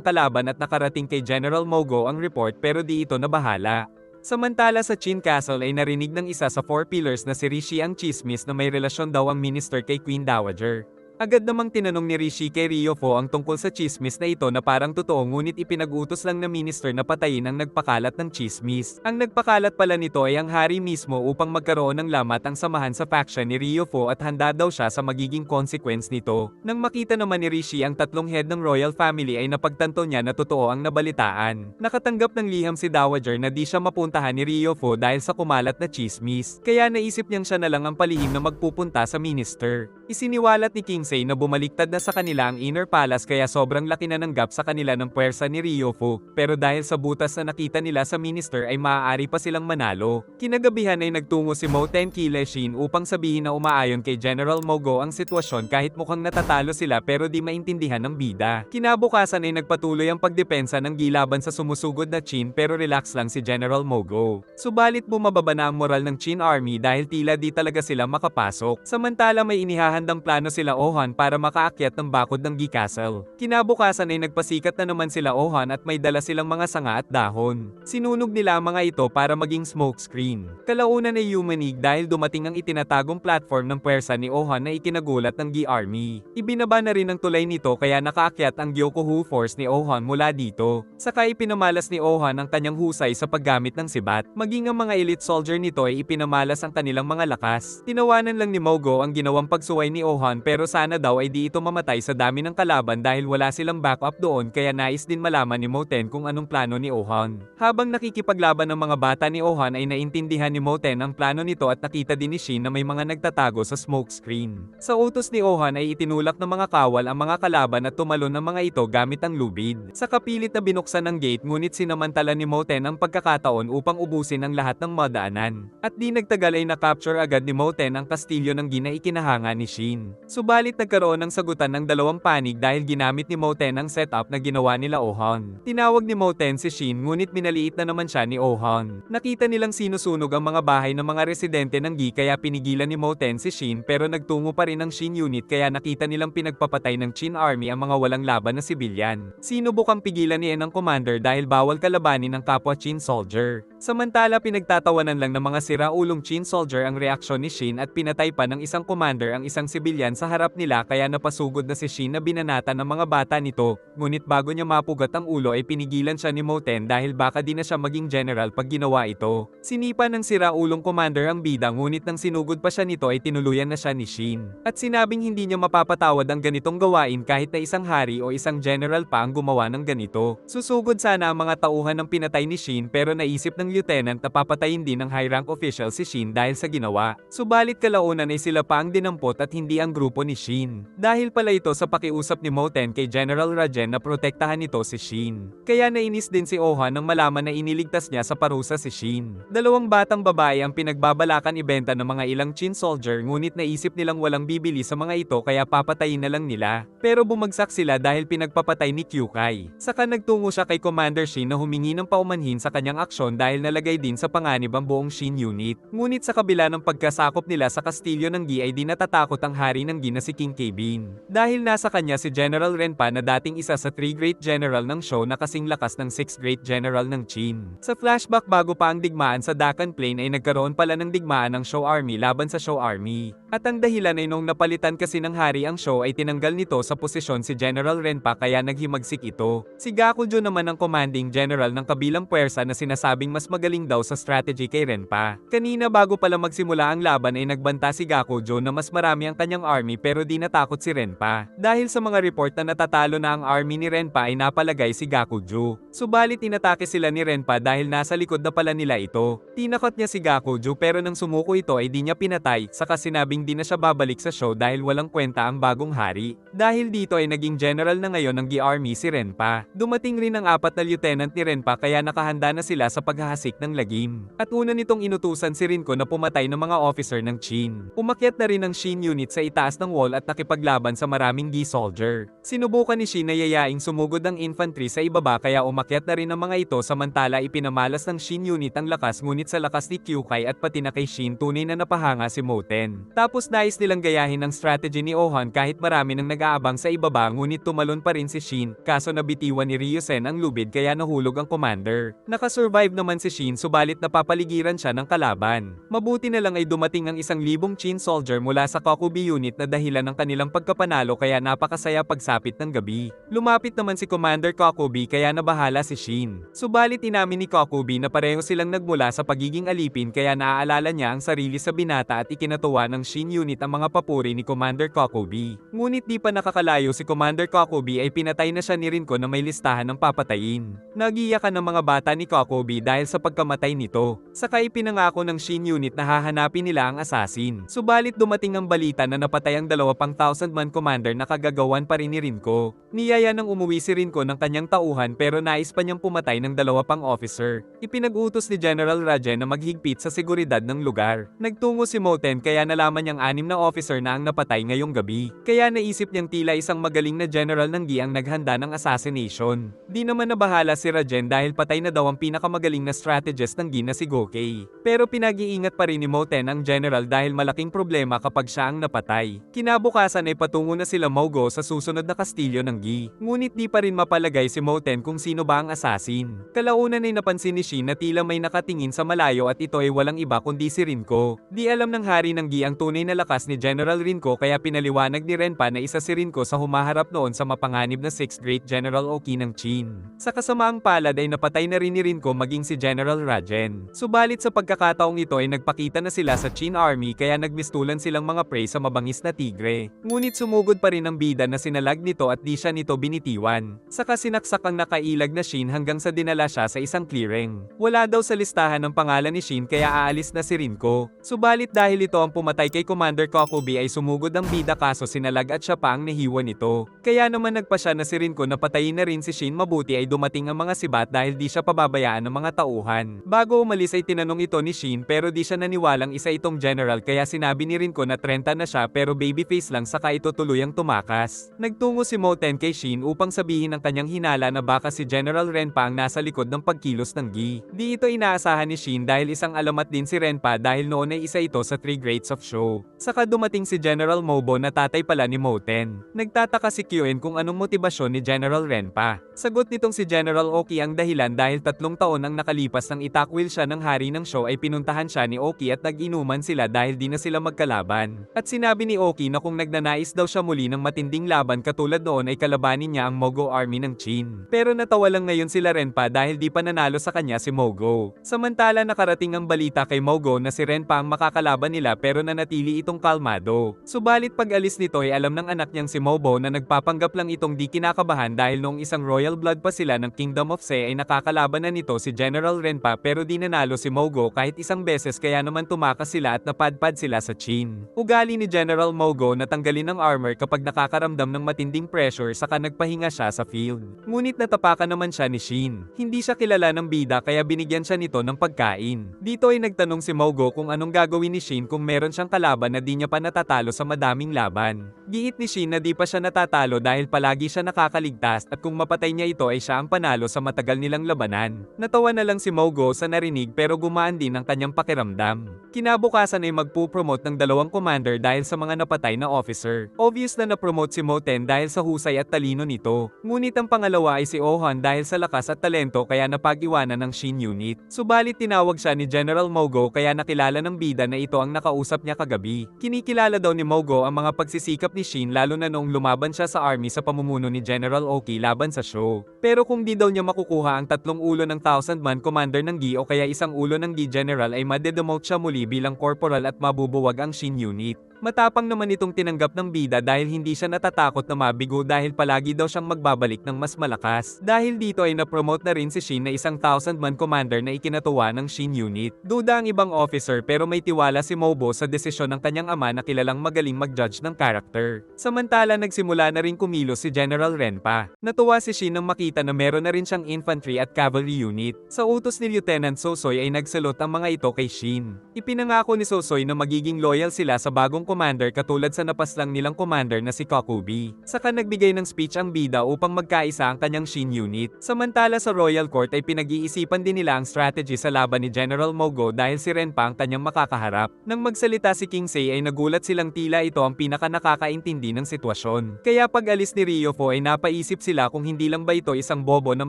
kalaban at nakarating kay General Mogo ang report pero di ito nabahala. Samantala sa Qin Castle ay narinig ng isa sa 4 pillars na si Rishi ang chismis na may relasyon daw ang minister kay Queen Dowager. Agad namang tinanong ni Rishi kay Ryofo ang tungkol sa chismis na ito na parang totoo ngunit ipinag-utos lang na minister na patayin ang nagpakalat ng chismis. Ang nagpakalat pala nito ay ang hari mismo upang magkaroon ng lamat ang samahan sa faction ni Ryofo at handa daw siya sa magiging consequence nito. Nang makita naman ni Rishi ang tatlong head ng royal family ay napagtanto niya na totoo ang nabalitaan. Nakatanggap ng liham si Dowager na di siya mapuntahan ni Ryofo dahil sa kumalat na chismis. Kaya naisip niyang siya na lang ang palihim na magpupunta sa minister. Isiniwalat ni King Sei na bumaliktad na sa kanila ang inner palace kaya sobrang laki na ng gap sa kanila ng puwersa ni Ryofo, pero dahil sa butas na nakita nila sa minister ay maaari pa silang manalo. Kinagabihan ay nagtungo si Moten kila Shin upang sabihin na umaayon kay General Mogo ang sitwasyon kahit mukhang natatalo sila pero di maintindihan ng bida. Kinabukasan ay nagpatuloy ang pagdepensa ng Gi laban sa sumusugod na Qin pero relax lang si General Mogo. Subalit bumababa na ang moral ng Qin Army dahil tila di talaga sila makapasok. Samantala may inihahandang plano sila Ohan para makaakyat ng bakod ng Gi Castle. Kinabukasan ay nagpasikat na naman sila Ohan at may dala silang mga sanga at dahon. Sinunog nila ang mga ito para maging smokescreen. Kalaunan ay yumanig dahil dumating ang itinatagong platform ng puwersa ni Ohan na ikinagulat ng Gi Army. Ibinaba na rin ang tulay nito kaya nakaakyat ang Gyokuhu Force ni Ohan mula dito. Saka ipinamalas ni Ohan ang kanyang husay sa paggamit ng sibat. Maging ang mga elite soldier nito ay ipinamalas ang kanilang mga lakas. Tinawanan lang ni Mogo ang ginawang pagsuway ni Ohan pero sana daw ay di ito mamatay sa dami ng kalaban dahil wala silang backup doon kaya nais din malaman ni Moten kung anong plano ni Ohan. Habang nakikipaglaban ng mga bata ni Ohan ay naintindihan ni Moten ang plano nito at nakita din ni Shin na may mga nagtatago sa smokescreen. Sa utos ni Ohan ay itinulak ng mga kawal ang mga kalaban at tumalon ang mga ito gamit ang lubid. Sa kapilit na binuksan ng gate ngunit sinamantala ni Moten ang pagkakataon upang ubusin ang lahat ng madaanan. At di nagtagal ay na-capture agad ni Moten ang kastilyo ng Gi na ikinahanga ni Shin. Subalit nagkaroon ng sagutan ng dalawang panig dahil ginamit ni Moten ang setup na ginawa nila Ohan. Tinawag ni Moten si Shin ngunit minaliit na naman siya ni Ohan. Nakita nilang sinusunog ang mga bahay ng mga residente ng Gi kaya pinigilan ni Moten si Shin pero nagtungo pa rin ang Shin unit kaya nakita nilang pinagpapatay ng Qin Army ang mga walang laban na sibilyan. Sinubukang pigilan ni En ang commander dahil bawal kalabanin ng kapwa Qin soldier. Samantala pinagtatawanan lang ng mga siraulong Qin soldier ang reaksyon ni Shin at pinatay pa ng isang commander ang isang sibilyan sa harap nila kaya napasugod na si Shin na binanata ng mga bata nito, ngunit bago niya mapugat ang ulo ay pinigilan siya ni Moten dahil baka di na siya maging general pag ginawa ito. Sinipa ng siraulong commander ang bida ngunit nang sinugod pa siya nito ay tinuluyan na siya ni Shin. At sinabing hindi niya mapapatawad ang ganitong gawain kahit na isang hari o isang general pa ang gumawa ng ganito. Susugod sana ang mga tauhan ng pinatay ni Shin pero naisip ng lieutenant na papatayin din ng high rank official si Shin dahil sa ginawa. Subalit kalaunan ay sila pa ang dinampot at hindi ang grupo ni Shin. Dahil pala ito sa pakiusap ni Moten kay General Rajen na protektahan nito si Shin. Kaya nainis din si Ohan nang malaman na iniligtas niya sa parusa si Shin. Dalawang batang babae ang pinagbabalakan ibenta ng mga ilang Qin soldier ngunit naisip nilang walang bibili sa mga ito kaya papatayin na lang nila. Pero bumagsak sila dahil pinagpapatay ni Kyukai. Saka nagtungo siya kay Commander Shin na humingi ng paumanhin sa kanyang aksyon dahil nalagay din sa panganib ang buong Shin unit. Ngunit sa kabila ng pagkasakop nila sa kastilyo ng Gi ay di natatakot ang hari ng Gi na si King Kevin. Dahil nasa kanya si General Renpa na dating isa sa 3 Great General ng show na kasing lakas ng 6 Great General ng Qin. Sa flashback bago pa ang digmaan sa Dakan Plain ay nagkaroon pala ng digmaan ng Show Army laban sa Show Army. At ang dahilan ay nung napalitan kasi ng hari ang show ay tinanggal nito sa posisyon si General Renpa kaya naghimagsik ito. Si Gakujo naman ang commanding general ng kabilang puwersa na sinasabing mas magaling daw sa strategy kay Renpa. Kanina bago pala magsimula ang laban ay nagbanta si Gakujo na mas marami ang kanyang army pero di natakot si Renpa. Dahil sa mga report na natatalo na ang army ni Renpa ay napalagay si Gakujo. Subalit inatake sila ni Renpa dahil nasa likod na pala nila ito. Tinakot niya si Gakujo pero nang sumuko ito ay di niya pinatay saka sinabing di na siya babalik sa show dahil walang kwenta ang bagong hari. Dahil dito ay naging general na ngayon ng G-Army si Renpa. Dumating rin ang 4 na lieutenant ni Renpa kaya nakahanda na sila sa paghahasik ng lagim. At una nitong inutusan si Rinko na pumatay ng mga officer ng Qin. Umakyat na rin ang Shin unit sa itaas ng wall at nakipaglaban sa maraming G-soldier. Sinubukan ni Shin na yayaing sumugod ang infantry sa ibaba kaya umakyat na rin ang mga ito samantala ipinamalas ng Shin unit ang lakas ngunit sa lakas ni Kyukai at pati na kay Shin tunay na napahanga si Moten. Tapos nais nilang gayahin ang strategy ni Ohan kahit marami nang nag-aabang sa ibaba ngunit tumalon pa rin si Shin kaso nabitiwan ni Ryusen ang lubid kaya nahulog ang commander. Nakasurvive naman si Shin subalit napapaligiran siya ng kalaban. Mabuti na lang ay dumating ang 1,000 Qin soldier mula sa Kokubi unit na dahilan ng kanilang pagkapanalo kaya napakasaya pagsapit ng gabi. Lumapit naman si Commander Kokubi kaya nabahala si Shin. Subalit inamin ni Kokubi na pareho silang nagmula sa pagiging alipin kaya naaalala niya ang sarili sa binata at ikinatuwa ng Shin unit ang mga papuri ni Commander Kokubi. Ngunit di pa nakakalayo si Commander Kokubi ay pinatay na siya ni Rinko na may listahan ng papatayin. Nagiyakan ng mga bata ni Kokubi dahil sa pagkamatay nito. Saka ipinangako ng Shin unit na hahanapin nila ang assassin. Subalit dumating ang balita na napatay ang 2,000-man commander na kagagawan pa rin ni Rinko. Niyaya nang umuwi si Rinko ng kanyang tauhan pero nais pa niyang pumatay ng 2 pang officer. Ipinag-utos ni General Rajen na maghigpit sa seguridad ng lugar. Nagtungo si Moten kaya nalaman niyang 6 na officer na ang napatay ngayong gabi. Kaya naisip niyang tila isang magaling na general ng Gi ang naghanda ng assassination. Di naman nabahala si Rajen dahil patay na daw ang pinakamagaling na strategist ng Gi na si Gokei. Pero pinag-iingat pa rin ni Moten ang general dahil malaking problema kapag siya ang napatay. Kinabukasan ay patungo na sila Mogo sa susunod na kastilyo ng Gi. Ngunit di pa rin mapalagay si Moten kung sino ba ang assassin. Kalaunan ay napansin ni Shin na tila may nakatingin sa malayo at ito ay walang iba kundi si Rinko. Di alam ng hari ng Gi ang tunay na lakas ni General Rinko kaya pinaliwanag ni Renpa na isa si Rinko sa humaharap noon sa mapanganib na 6th Great General Oki ng Qin. Sa kasamaang palad ay napatay na rin ni Rinko maging si General Rajen. Subalit sa pagkakataong ito ay nagpakita na sila sa Qin Army kaya nagmistulan silang mga prey sa mabangis na tigre. Ngunit sumugod pa rin ang bida na sinalag nito at di siya nito binitiwan. Saka sinaksak ang nakailag na Shin hanggang sa dinala siya sa isang clearing. Wala daw sa listahan ng pangalan ni Shin kaya aalis na si Rinko. Subalit dahil ito ang pumatay kay Commander Kokubi ay sumugod ang bida kaso sinalag at siya pa ang nahiwa nito. Kaya naman nagpa siya na si Rinko na patayin na rin si Shin mabuti ay dumating ang mga sibat dahil di siya pababayaan ng mga tauhan. Bago umalis ay tinanong ito ni Shin pero di siya naniwalang isa itong general kaya sinabi ni Rinko na 30 na siya pero babyface lang saka ito tuluyang tumakas. Nagtungo si Moten kay Shin upang sabihin ang kanyang hinala na baka si General Renpa ang nasa likod ng pagkilos ng Gi. Di ito inaasahan ni Shin dahil isang alamat din si Renpa dahil noon ay isa ito sa 3 Greats of Show. Saka dumating si General Mobo na tatay pala ni Moten. Nagtataka si Kyuen kung anong motibasyon ni General Renpa. Sagot nitong si General Oki ang dahilan dahil 3 taon ang nakalipas nang itakwil siya ng hari ng show ay pinuntahan siya ni Oki at nag-inuman sila dahil di na sila magkalaban. At sinabi ni Oki na kung nagnanais daw siya muli ng matinding laban katulad noon ay kalabanin niya ang Mogo Army ng Qin. Pero natawa lang ngayon sila Renpa dahil di pa nanalo sa kanya si Mogo. Samantala nakarating ang balita kay Mogo na si Renpa ang makakalaban nila pero nanatili itong kalmado. Subalit pag-alis nito ay alam ng anak niyang si Mobo na nagpapanggap lang itong di kinakabahan dahil noong isang royal blood pa sila ng Kingdom of Se ay nakakalaban na nito si General Renpa pero di nanalo si Mogo kahit isang beses kaya naman tumakas sila at napadpad sila sa Qin. Ugali ni General Mogo na tanggalin ang armor kapag nakakaramdam ng matinding pressure saka nagpahinga siya sa field. Ngunit natapakan naman siya ni Shin. Hindi siya kilala ng bida kaya binigyan siya nito ng pagkain. Dito ay nagtanong si Mogo kung anong gagawin ni Shin kung meron siyang kalaban na di niya pa natatalo sa madaming laban. Giit ni Shin na di pa siya natatalo dahil palagi siya nakakaligtas at kung mapatay niya ito ay siya ang panalo sa matagal nilang labanan. Natawa na lang si Mogo sa narinig pero gumaan din ang kanyang pakiramdam. Kinabukasan ay magpupromote ng 2 commander dahil sa mga napatay na officer. Obvious na na-promote si Moten dahil sa husay at talino nito. Ngunit ang pangalawa ay si Oh-han dahil sa lakas at talento kaya napag-iwanan ng Shin unit. Subalit tinawag siya ni General Mogo kaya nakilala ng bida na ito ang nakausap niya kagabi. Kinikilala daw ni Mogo ang mga pagsisikap ni Shin lalo na noong lumaban siya sa army sa pamumuno ni General Oki laban sa show. Pero kung di daw niya makukuha ang 3 ulo ng 1,000-man commander ng Gi o kaya 1 ulo ng Gi General ay madedemote siya muli bilang corporal at mabubuwag ang Shin unit. Matapang naman itong tinanggap ng bida dahil hindi siya natatakot na mabigo dahil palagi daw siyang magbabalik ng mas malakas. Dahil dito ay na-promote na rin si Shin na 1,000-man commander na ikinatuwa ng Shin unit. Duda ang ibang officer pero may tiwala si Mobo sa desisyon ng kanyang ama na kilalang magaling mag-judge ng character. Samantala nagsimula na rin kumilos si General Renpa. Natuwa si Shin nang makita na meron na rin siyang infantry at cavalry unit. Sa utos ni Lieutenant Sosoy ay nagsalot ang mga ito kay Shin. Ipinangako ni Sosoy na magiging loyal sila sa bagong commander katulad sa napaslang nilang commander na si Kokubi. Saka nagbigay ng speech ang bida upang magkaisa ang kanyang Shin unit. Samantala sa Royal Court ay pinag-iisipan din nila ang strategy sa laban ni General Mogo dahil si Renpa ang kanyang makakaharap. Nang magsalita si King Sei ay nagulat silang tila ito ang pinaka nakakaintindi ng sitwasyon. Kaya pag alis ni Ryofo ay napaisip sila kung hindi lang ba ito isang bobo na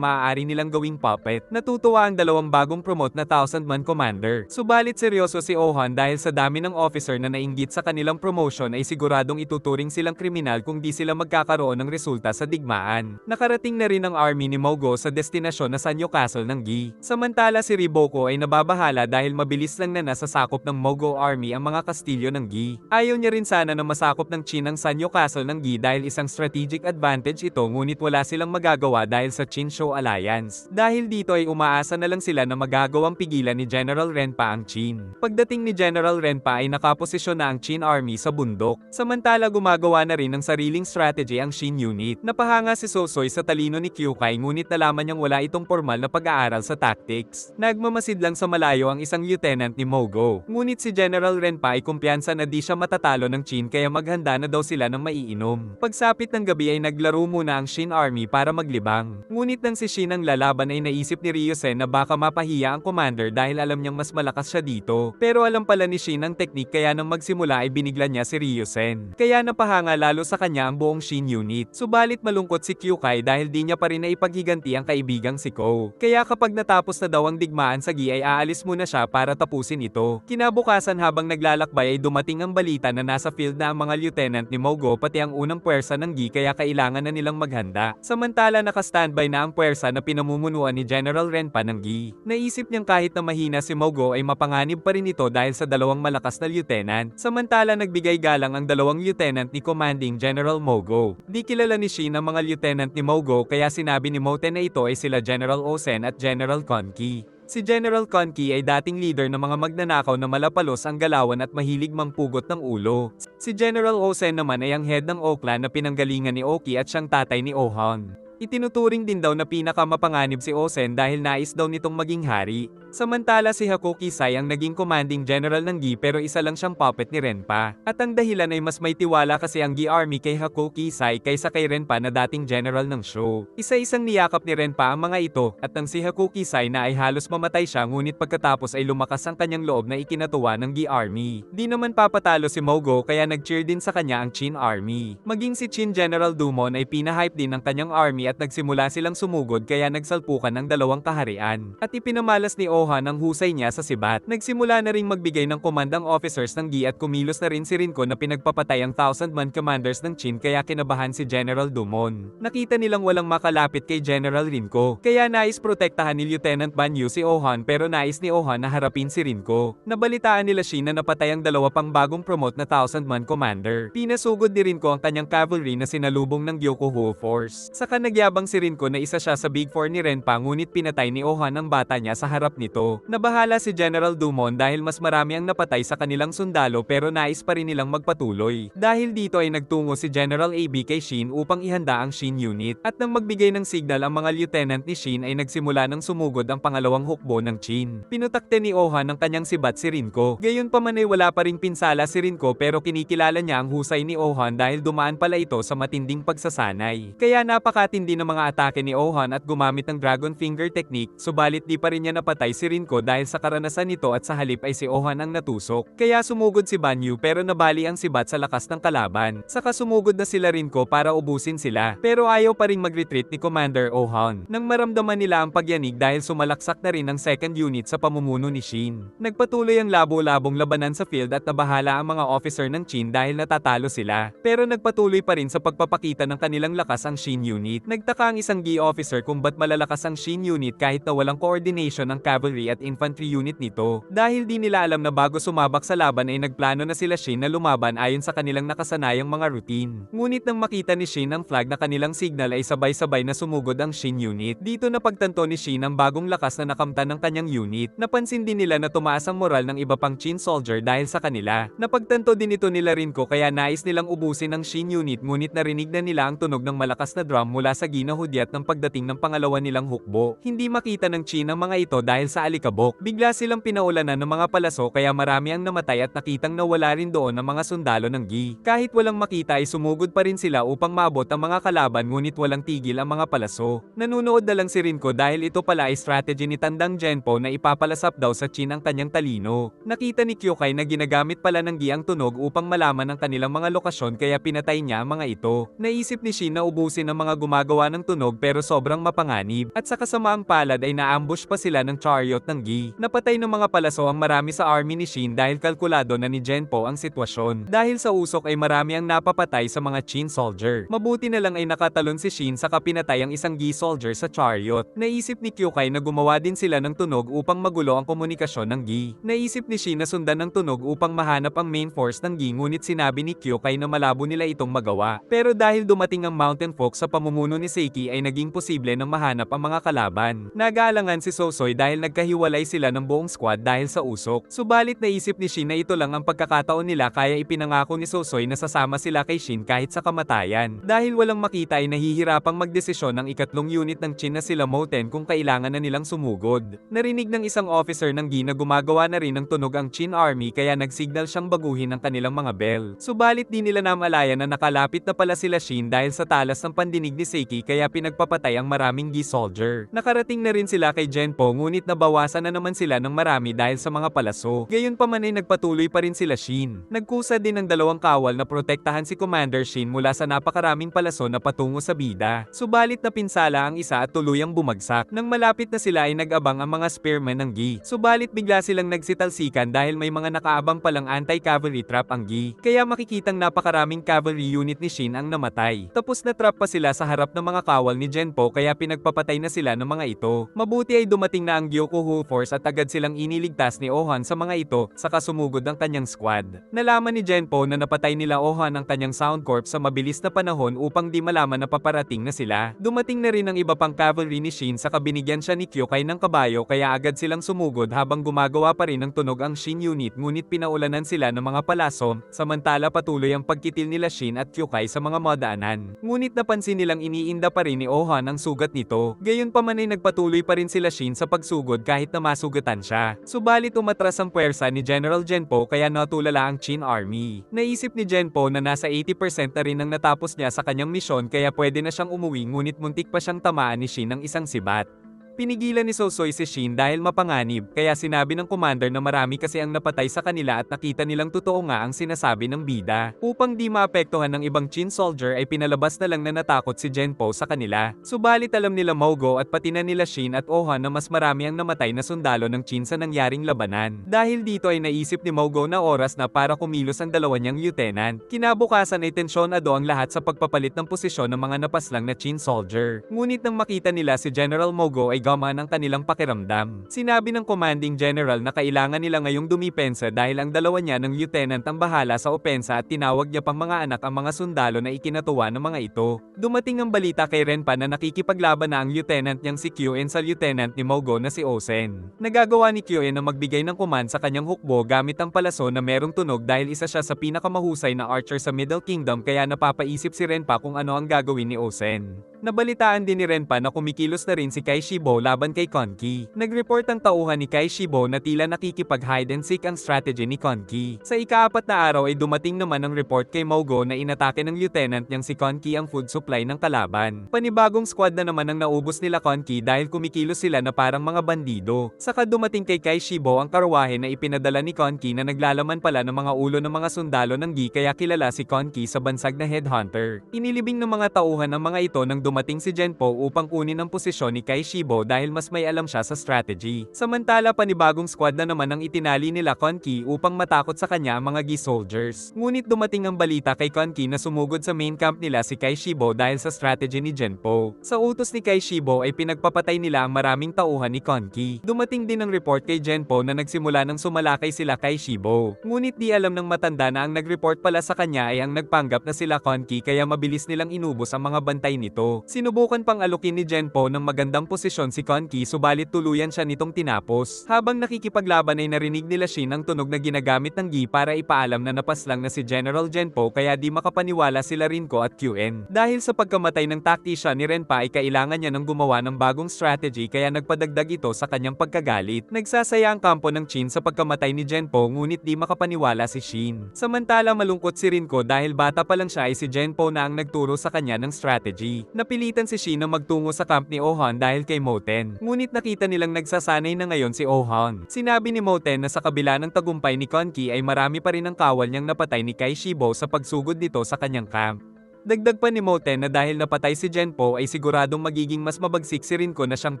maaari nilang gawing puppet. Natutuwa ang dalawang bagong promote na 1,000-man commander. Subalit seryoso si Oh-han dahil sa dami ng officer na nainggit sa kanilang promotion ay siguradong ituturing silang kriminal kung di sila magkakaroon ng resulta sa digmaan. Nakarating na rin ang army ni Mogo sa destinasyon na Sanyo Castle ng Gi. Samantala si Riboko ay nababahala dahil mabilis lang na nasasakop ng Mogo army ang mga kastilyo ng Gi. Ayaw niya rin sana na masakop ng Qin ang Sanyo Castle ng Gi dahil isang strategic advantage ito ngunit wala silang magagawa dahil sa Qin-Shou Alliance. Dahil dito ay umaasa na lang sila na magagawang pigilan ni General Renpa ang Qin. Pagdating ni General Renpa ay nakaposisyon na ang Qin army sa bundok. Samantala gumagawa na rin ng sariling strategy ang Shin unit. Napahanga si Sosoy sa talino ni Kyukai ngunit nalaman niyang wala itong formal na pag-aaral sa tactics. Nagmamasid lang sa malayo ang isang lieutenant ni Mogo. Ngunit si General Renpa ay kumpiyansa na di siya matatalo ng Qin kaya maghanda na daw sila ng maiinom. Pagsapit ng gabi ay naglaro muna ang Shin army para maglibang. Ngunit nang si Shin ang lalaban ay naisip ni Ryosen na baka mapahiya ang commander dahil alam niyang mas malakas siya dito. Pero alam pala ni Shin ang teknik kaya nang magsimula ay binigla niya si Ryosen. Kaya napahanga lalo sa kanya ang buong Shin unit. Subalit malungkot si Kyukai dahil di niya pa rin naipaghiganti ang kaibigang si Ko. Kaya kapag natapos na daw ang digmaan sa Gi ay aalis muna siya para tapusin ito. Kinabukasan habang naglalakbay ay dumating ang balita na nasa field na ang mga lieutenant ni Mogo pati ang unang puwersa ng Gi kaya kailangan na nilang maghanda. Samantala naka-standby na ang puwersa na pinamumunuan ni General Renpa ng Gi. Naisip niyang kahit na mahina si Mogo ay mapanganib pa rin ito dahil sa dalawang malakas na lieutenant. Samantala nagbigay galang ang dalawang lieutenant ni Commanding General Mogo. Di kilala ni Shin ang mga lieutenant ni Mogo kaya sinabi ni Moten na ito ay sila General Osen at General Konki. Si General Konki ay dating leader ng mga magnanakaw na malapalos ang galawan at mahilig mampugot ng ulo. Si General Osen naman ay ang head ng Oklan na pinanggalingan ni Oki at siyang tatay ni Oh-han. Itinuturing din daw na pinakamapanganib si Osen dahil nais daw nitong maging hari. Samantala si Hakuki Sai ang naging commanding general ng Gi pero isa lang siyang puppet ni Renpa. At ang dahilan ay mas may tiwala kasi ang Gi army kay Hakuki Sai kaysa kay Renpa na dating general ng show. Isa-isang niyakap ni Renpa ang mga ito at ang si Hakuki Sai na ay halos mamatay siya ngunit pagkatapos ay lumakas ang kanyang loob na ikinatuwa ng Gi army. Di naman papatalo si Mogo kaya nag-cheer din sa kanya ang Qin army. Maging si Qin General Dumon ay pinahype din ng kanyang army at nagsimula silang sumugod kaya nagsalpukan ng dalawang kaharian. At ipinamalas ni Han ang husay niya sa sibat. Nagsimula na ring magbigay ng komandang officers ng Gi at kumilos na rin si Rinko na pinagpapatay ang 1,000-man commanders ng Qin kaya kinabahan si General Dumon. Nakita nilang walang makalapit kay General Rinko. Kaya nais protektahan ni Lieutenant Ban Yu si Han pero nais ni Han na harapin si Rinko. Nabalitaan nila Shin na napatay ang dalawa pang bagong promote na 1,000-man commander. Pinasugod ni Rinko ang kanyang cavalry na sinalubong ng Gyokuho Force. Saka nagyabang si Rinko na isa siya sa Big Four ni Renpa ngunit pinatay ni Han ang bata niya sa harap nito. Nabahala si General Dumon dahil mas marami ang napatay sa kanilang sundalo pero nais pa rin nilang magpatuloy. Dahil dito ay nagtungo si General AB kay Shin upang ihanda ang Shin unit. At nang magbigay ng signal ang mga lieutenant ni Shin ay nagsimula ng sumugod ang pangalawang hukbo ng Qin. Pinutakte ni Han ang kanyang sibat si Rinko. Gayunpaman ay wala pa ring pinsala si Rinko pero kinikilala niya ang husay ni Han dahil dumaan pala ito sa matinding pagsasanay. Kaya napakatindi matindi na mga atake ni Ohan at gumamit ng Dragon Finger technique, subalit di pa rin niya napatay si Rinko dahil sa karanasan nito at sa halip ay si Ohan ang natusok. Kaya sumugod si Banyu pero nabali ang sibat sa lakas ng kalaban. Saka sumugod na sila Rinko para ubusin sila. Pero ayaw pa ring mag-retreat ni Commander Ohan. Nang maramdaman nila ang pagyanig dahil sumalaksak na rin ang second unit sa pamumuno ni Shin. Nagpatuloy ang labo-labong labanan sa field at nabahala ang mga officer ng Qin dahil natatalo sila. Pero nagpatuloy pa rin sa pagpapakita ng kanilang lakas ang Shin unit. Nagtaka ang isang Gi officer kung ba't malalakas ang Shin unit kahit na walang coordination ng cavalry at infantry unit nito. Dahil di nila alam na bago sumabak sa laban ay nagplano na sila Shin na lumaban ayon sa kanilang nakasanayang mga routine. Ngunit nang makita ni Shin ang flag na kanilang signal ay sabay-sabay na sumugod ang Shin unit. Dito napagtanto ni Shin ang bagong lakas na nakamtan ng kanyang unit. Napansin din nila na tumaas ang moral ng iba pang Qin soldier dahil sa kanila. Napagtanto din ito nila Rinko kaya nais nilang ubusin ang Shin unit ngunit narinig na nila ang tunog ng malakas na drum mula sa ginahudyat ng pagdating ng pangalawa nilang hukbo. Hindi makita ng Qin ang mga ito dahil sa alikabok. Bigla silang pinaulanan ng mga palaso kaya marami ang namatay at nakitang nawala rin doon ang mga sundalo ng Gi. Kahit walang makita ay sumugod pa rin sila upang maabot ang mga kalaban ngunit walang tigil ang mga palaso. Nanunood na lang si Rinko dahil ito pala ay strategy ni Tandang Genpo na ipapalasap daw sa Qin ang kanyang talino. Nakita ni Kyokai na ginagamit pala ng Gi ang tunog upang malaman ang kanilang mga lokasyon kaya pinatay niya ang mga ito. Naisip ni Shin na ubusin ang mga gumagawa ng tunog pero sobrang mapanganib at sa kasamaang palad ay naambush pa sila ng chariot ng Gi. Napatay ng mga palaso ang marami sa army ni Shin dahil kalkulado na ni Genpo ang sitwasyon. Dahil sa usok ay marami ang napapatay sa mga Qin soldier. Mabuti na lang ay nakatalon si Shin sa pinatay ang isang Gi soldier sa chariot. Naisip ni Kyokai na gumawa din sila ng tunog upang magulo ang komunikasyon ng Gi. Naisip ni Shin na sundan ng tunog upang mahanap ang main force ng Gi ngunit sinabi ni Kyokai na malabo nila itong magawa. Pero dahil dumating ang Mountain Folk sa pamumuno ni Seiki ay naging posible nang mahanap ang mga kalaban. Nag-aalangan si Sosoy dahil nagkahiwalay sila ng buong squad dahil sa usok. Subalit naisip ni Shin na ito lang ang pagkakataon nila kaya ipinangako ni Sosoy na sasama sila kay Shin kahit sa kamatayan. Dahil walang makita ay nahihirapang magdesisyon ng ikatlong unit ng Qin na sila Moten kung kailangan na nilang sumugod. Narinig ng isang officer ng Gi na gumagawa na rin ng tunog ang Qin army kaya nagsignal siyang baguhin ang kanilang mga bell. Subalit di nila namalayan na nakalapit na pala sila Shin dahil sa talas ng pandinig ni Seiki kaya pinagpapatay ang maraming Gi soldier. Nakarating na rin sila kay Genpo ngunit nabawasan na naman sila ng marami dahil sa mga palaso. Gayunpaman ay nagpatuloy pa rin sila Shin. Nagkusa din ng dalawang kawal na protektahan si Commander Shin mula sa napakaraming palaso na patungo sa bida. Subalit napinsala ang isa at tuluyang bumagsak. Nang malapit na sila ay nag-abang ang mga spearmen ng Gi. Subalit bigla silang nagsitalsikan dahil may mga nakaabang palang anti-cavalry trap ang Gi. Kaya makikitang napakaraming cavalry unit ni Shin ang namatay. Tapos na trap pa sila sa harap ng mga kawal ni Genpo kaya pinagpapatay na sila ng mga ito. Mabuti ay dumating na ang Gyokuhu Force at agad silang iniligtas ni Ohan sa mga ito saka sumugod ang kanyang squad. Nalaman ni Genpo na napatay nila Ohan ang kanyang Sound Corps sa mabilis na panahon upang di malaman na paparating na sila. Dumating na rin ang iba pang cavalry ni Shin saka binigyan siya ni Kyokai ng kabayo kaya agad silang sumugod habang gumagawa pa rin ng tunog ang Shin unit ngunit pinaulanan sila ng mga palaso samantala patuloy ang pagkitil nila Shin at Kyokai sa mga madaanan. Ngunit napansin nilang iniinda pa rin ni Ohan ang sugat nito. Gayunpaman ay nagpatuloy pa rin sila Shin sa pagsugod kahit na masugatan siya. Subalit umatras ang puwersa ni General Genpo kaya natulala ang Qin army. Naisip ni Genpo na nasa 80% na rin ang natapos niya sa kanyang misyon kaya pwede na siyang umuwi ngunit muntik pa siyang tamaan ni Shin ng isang sibat. Pinigilan ni Sosoy si Shin dahil mapanganib, kaya sinabi ng commander na marami kasi ang napatay sa kanila at nakita nilang totoo nga ang sinasabi ng bida. Upang di maapektuhan ng ibang Qin soldier ay pinalabas na lang na natakot si Genpo sa kanila. Subalit alam nila Mogo at pati na nila Shin at Ohan na mas marami ang namatay na sundalo ng Qin sa nangyaring labanan. Dahil dito ay naisip ni Mogo na oras na para kumilos ang dalawa niyang lieutenant. Kinabukasan ay tensyonado ang lahat sa pagpapalit ng posisyon ng mga napaslang na Qin soldier. Ngunit nang makita nila si General Mogo ay gaman ang kanilang pakiramdam. Sinabi ng commanding general na kailangan nila ngayong dumipensa dahil ang dalawa niya ng lieutenant ang bahala sa opensa at tinawag niya pang mga anak ang mga sundalo na ikinatuwa ng mga ito. Dumating ang balita kay Renpa na nakikipaglaban na ang lieutenant niyang si Kyoen sa lieutenant ni Mogo na si Osen. Nagagawa ni Kyoen na magbigay ng command sa kanyang hukbo gamit ang palaso na merong tunog dahil isa siya sa pinakamahusay na archer sa Middle Kingdom kaya napapaisip si Renpa kung ano ang gagawin ni Osen. Nabalitaan din ni Renpa na kumikilos na rin si Kai Shibo laban kay Konki. Nag-report ang tauhan ni Kai Shibo na tila nakikipag-hide and seek ang strategy ni Konki. Sa ika-4 na araw ay dumating naman ang report kay Mogo na inatake ng lieutenant niyang si Konki ang food supply ng kalaban. Panibagong squad na naman ang naubos nila Konki dahil kumikilos sila na parang mga bandido. Saka dumating kay Kai Shibo ang karwahe na ipinadala ni Konki na naglalaman pala ng mga ulo ng mga sundalo ng Gi kaya kilala si Konki sa bansag na headhunter. Inilibing ng mga tauhan ng mga ito nang dumating si Genpo upang kunin ang posisyon ni Kai Shibo dahil mas may alam siya sa strategy. Samantala panibagong squad na naman ang itinali nila Konki upang matakot sa kanya ang mga Gi soldiers. Ngunit dumating ang balita kay Konki na sumugod sa main camp nila si Kai Shibo dahil sa strategy ni Genpo. Sa utos ni Kai Shibo ay pinagpapatay nila ang maraming tauhan ni Konki. Dumating din ang report kay Genpo na nagsimula ng sumalakay sila Kai Shibo. Ngunit di alam ng matanda na ang nag-report pala sa kanya ay ang nagpanggap na sila Konki kaya mabilis nilang inubos ang mga bantay nito. Sinubukan pang alukin ni Genpo ng magandang posisyon si Konki subalit tuluyan siya nitong tinapos. Habang nakikipaglaban ay narinig nila Shin ang tunog na ginagamit ng Gi para ipaalam na napaslang na si General Genpo kaya di makapaniwala sila Rinko at QN. Dahil sa pagkamatay ng taktisya ni Renpa ay kailangan niya ng gumawa ng bagong strategy kaya nagpadagdag ito sa kanyang pagkagalit. Nagsasaya ang kampo ng Shin sa pagkamatay ni Genpo ngunit di makapaniwala si Shin. Samantala malungkot si Rinko dahil bata pa lang siya ay si Genpo na ang nagturo sa kanya ng strategy. Napilitan si Shin na magtungo sa camp ni Ohan dahil kay Moten. Ngunit nakita nilang nagsasanay na ngayon si Ohan. Sinabi ni Moten na sa kabila ng tagumpay ni Konki ay marami pa rin ang kawal niyang napatay ni Kai Shibo sa pagsugod nito sa kanyang camp. Dagdag pa ni Moten na dahil napatay si Genpo ay siguradong magiging mas mabagsik si Rinko na siyang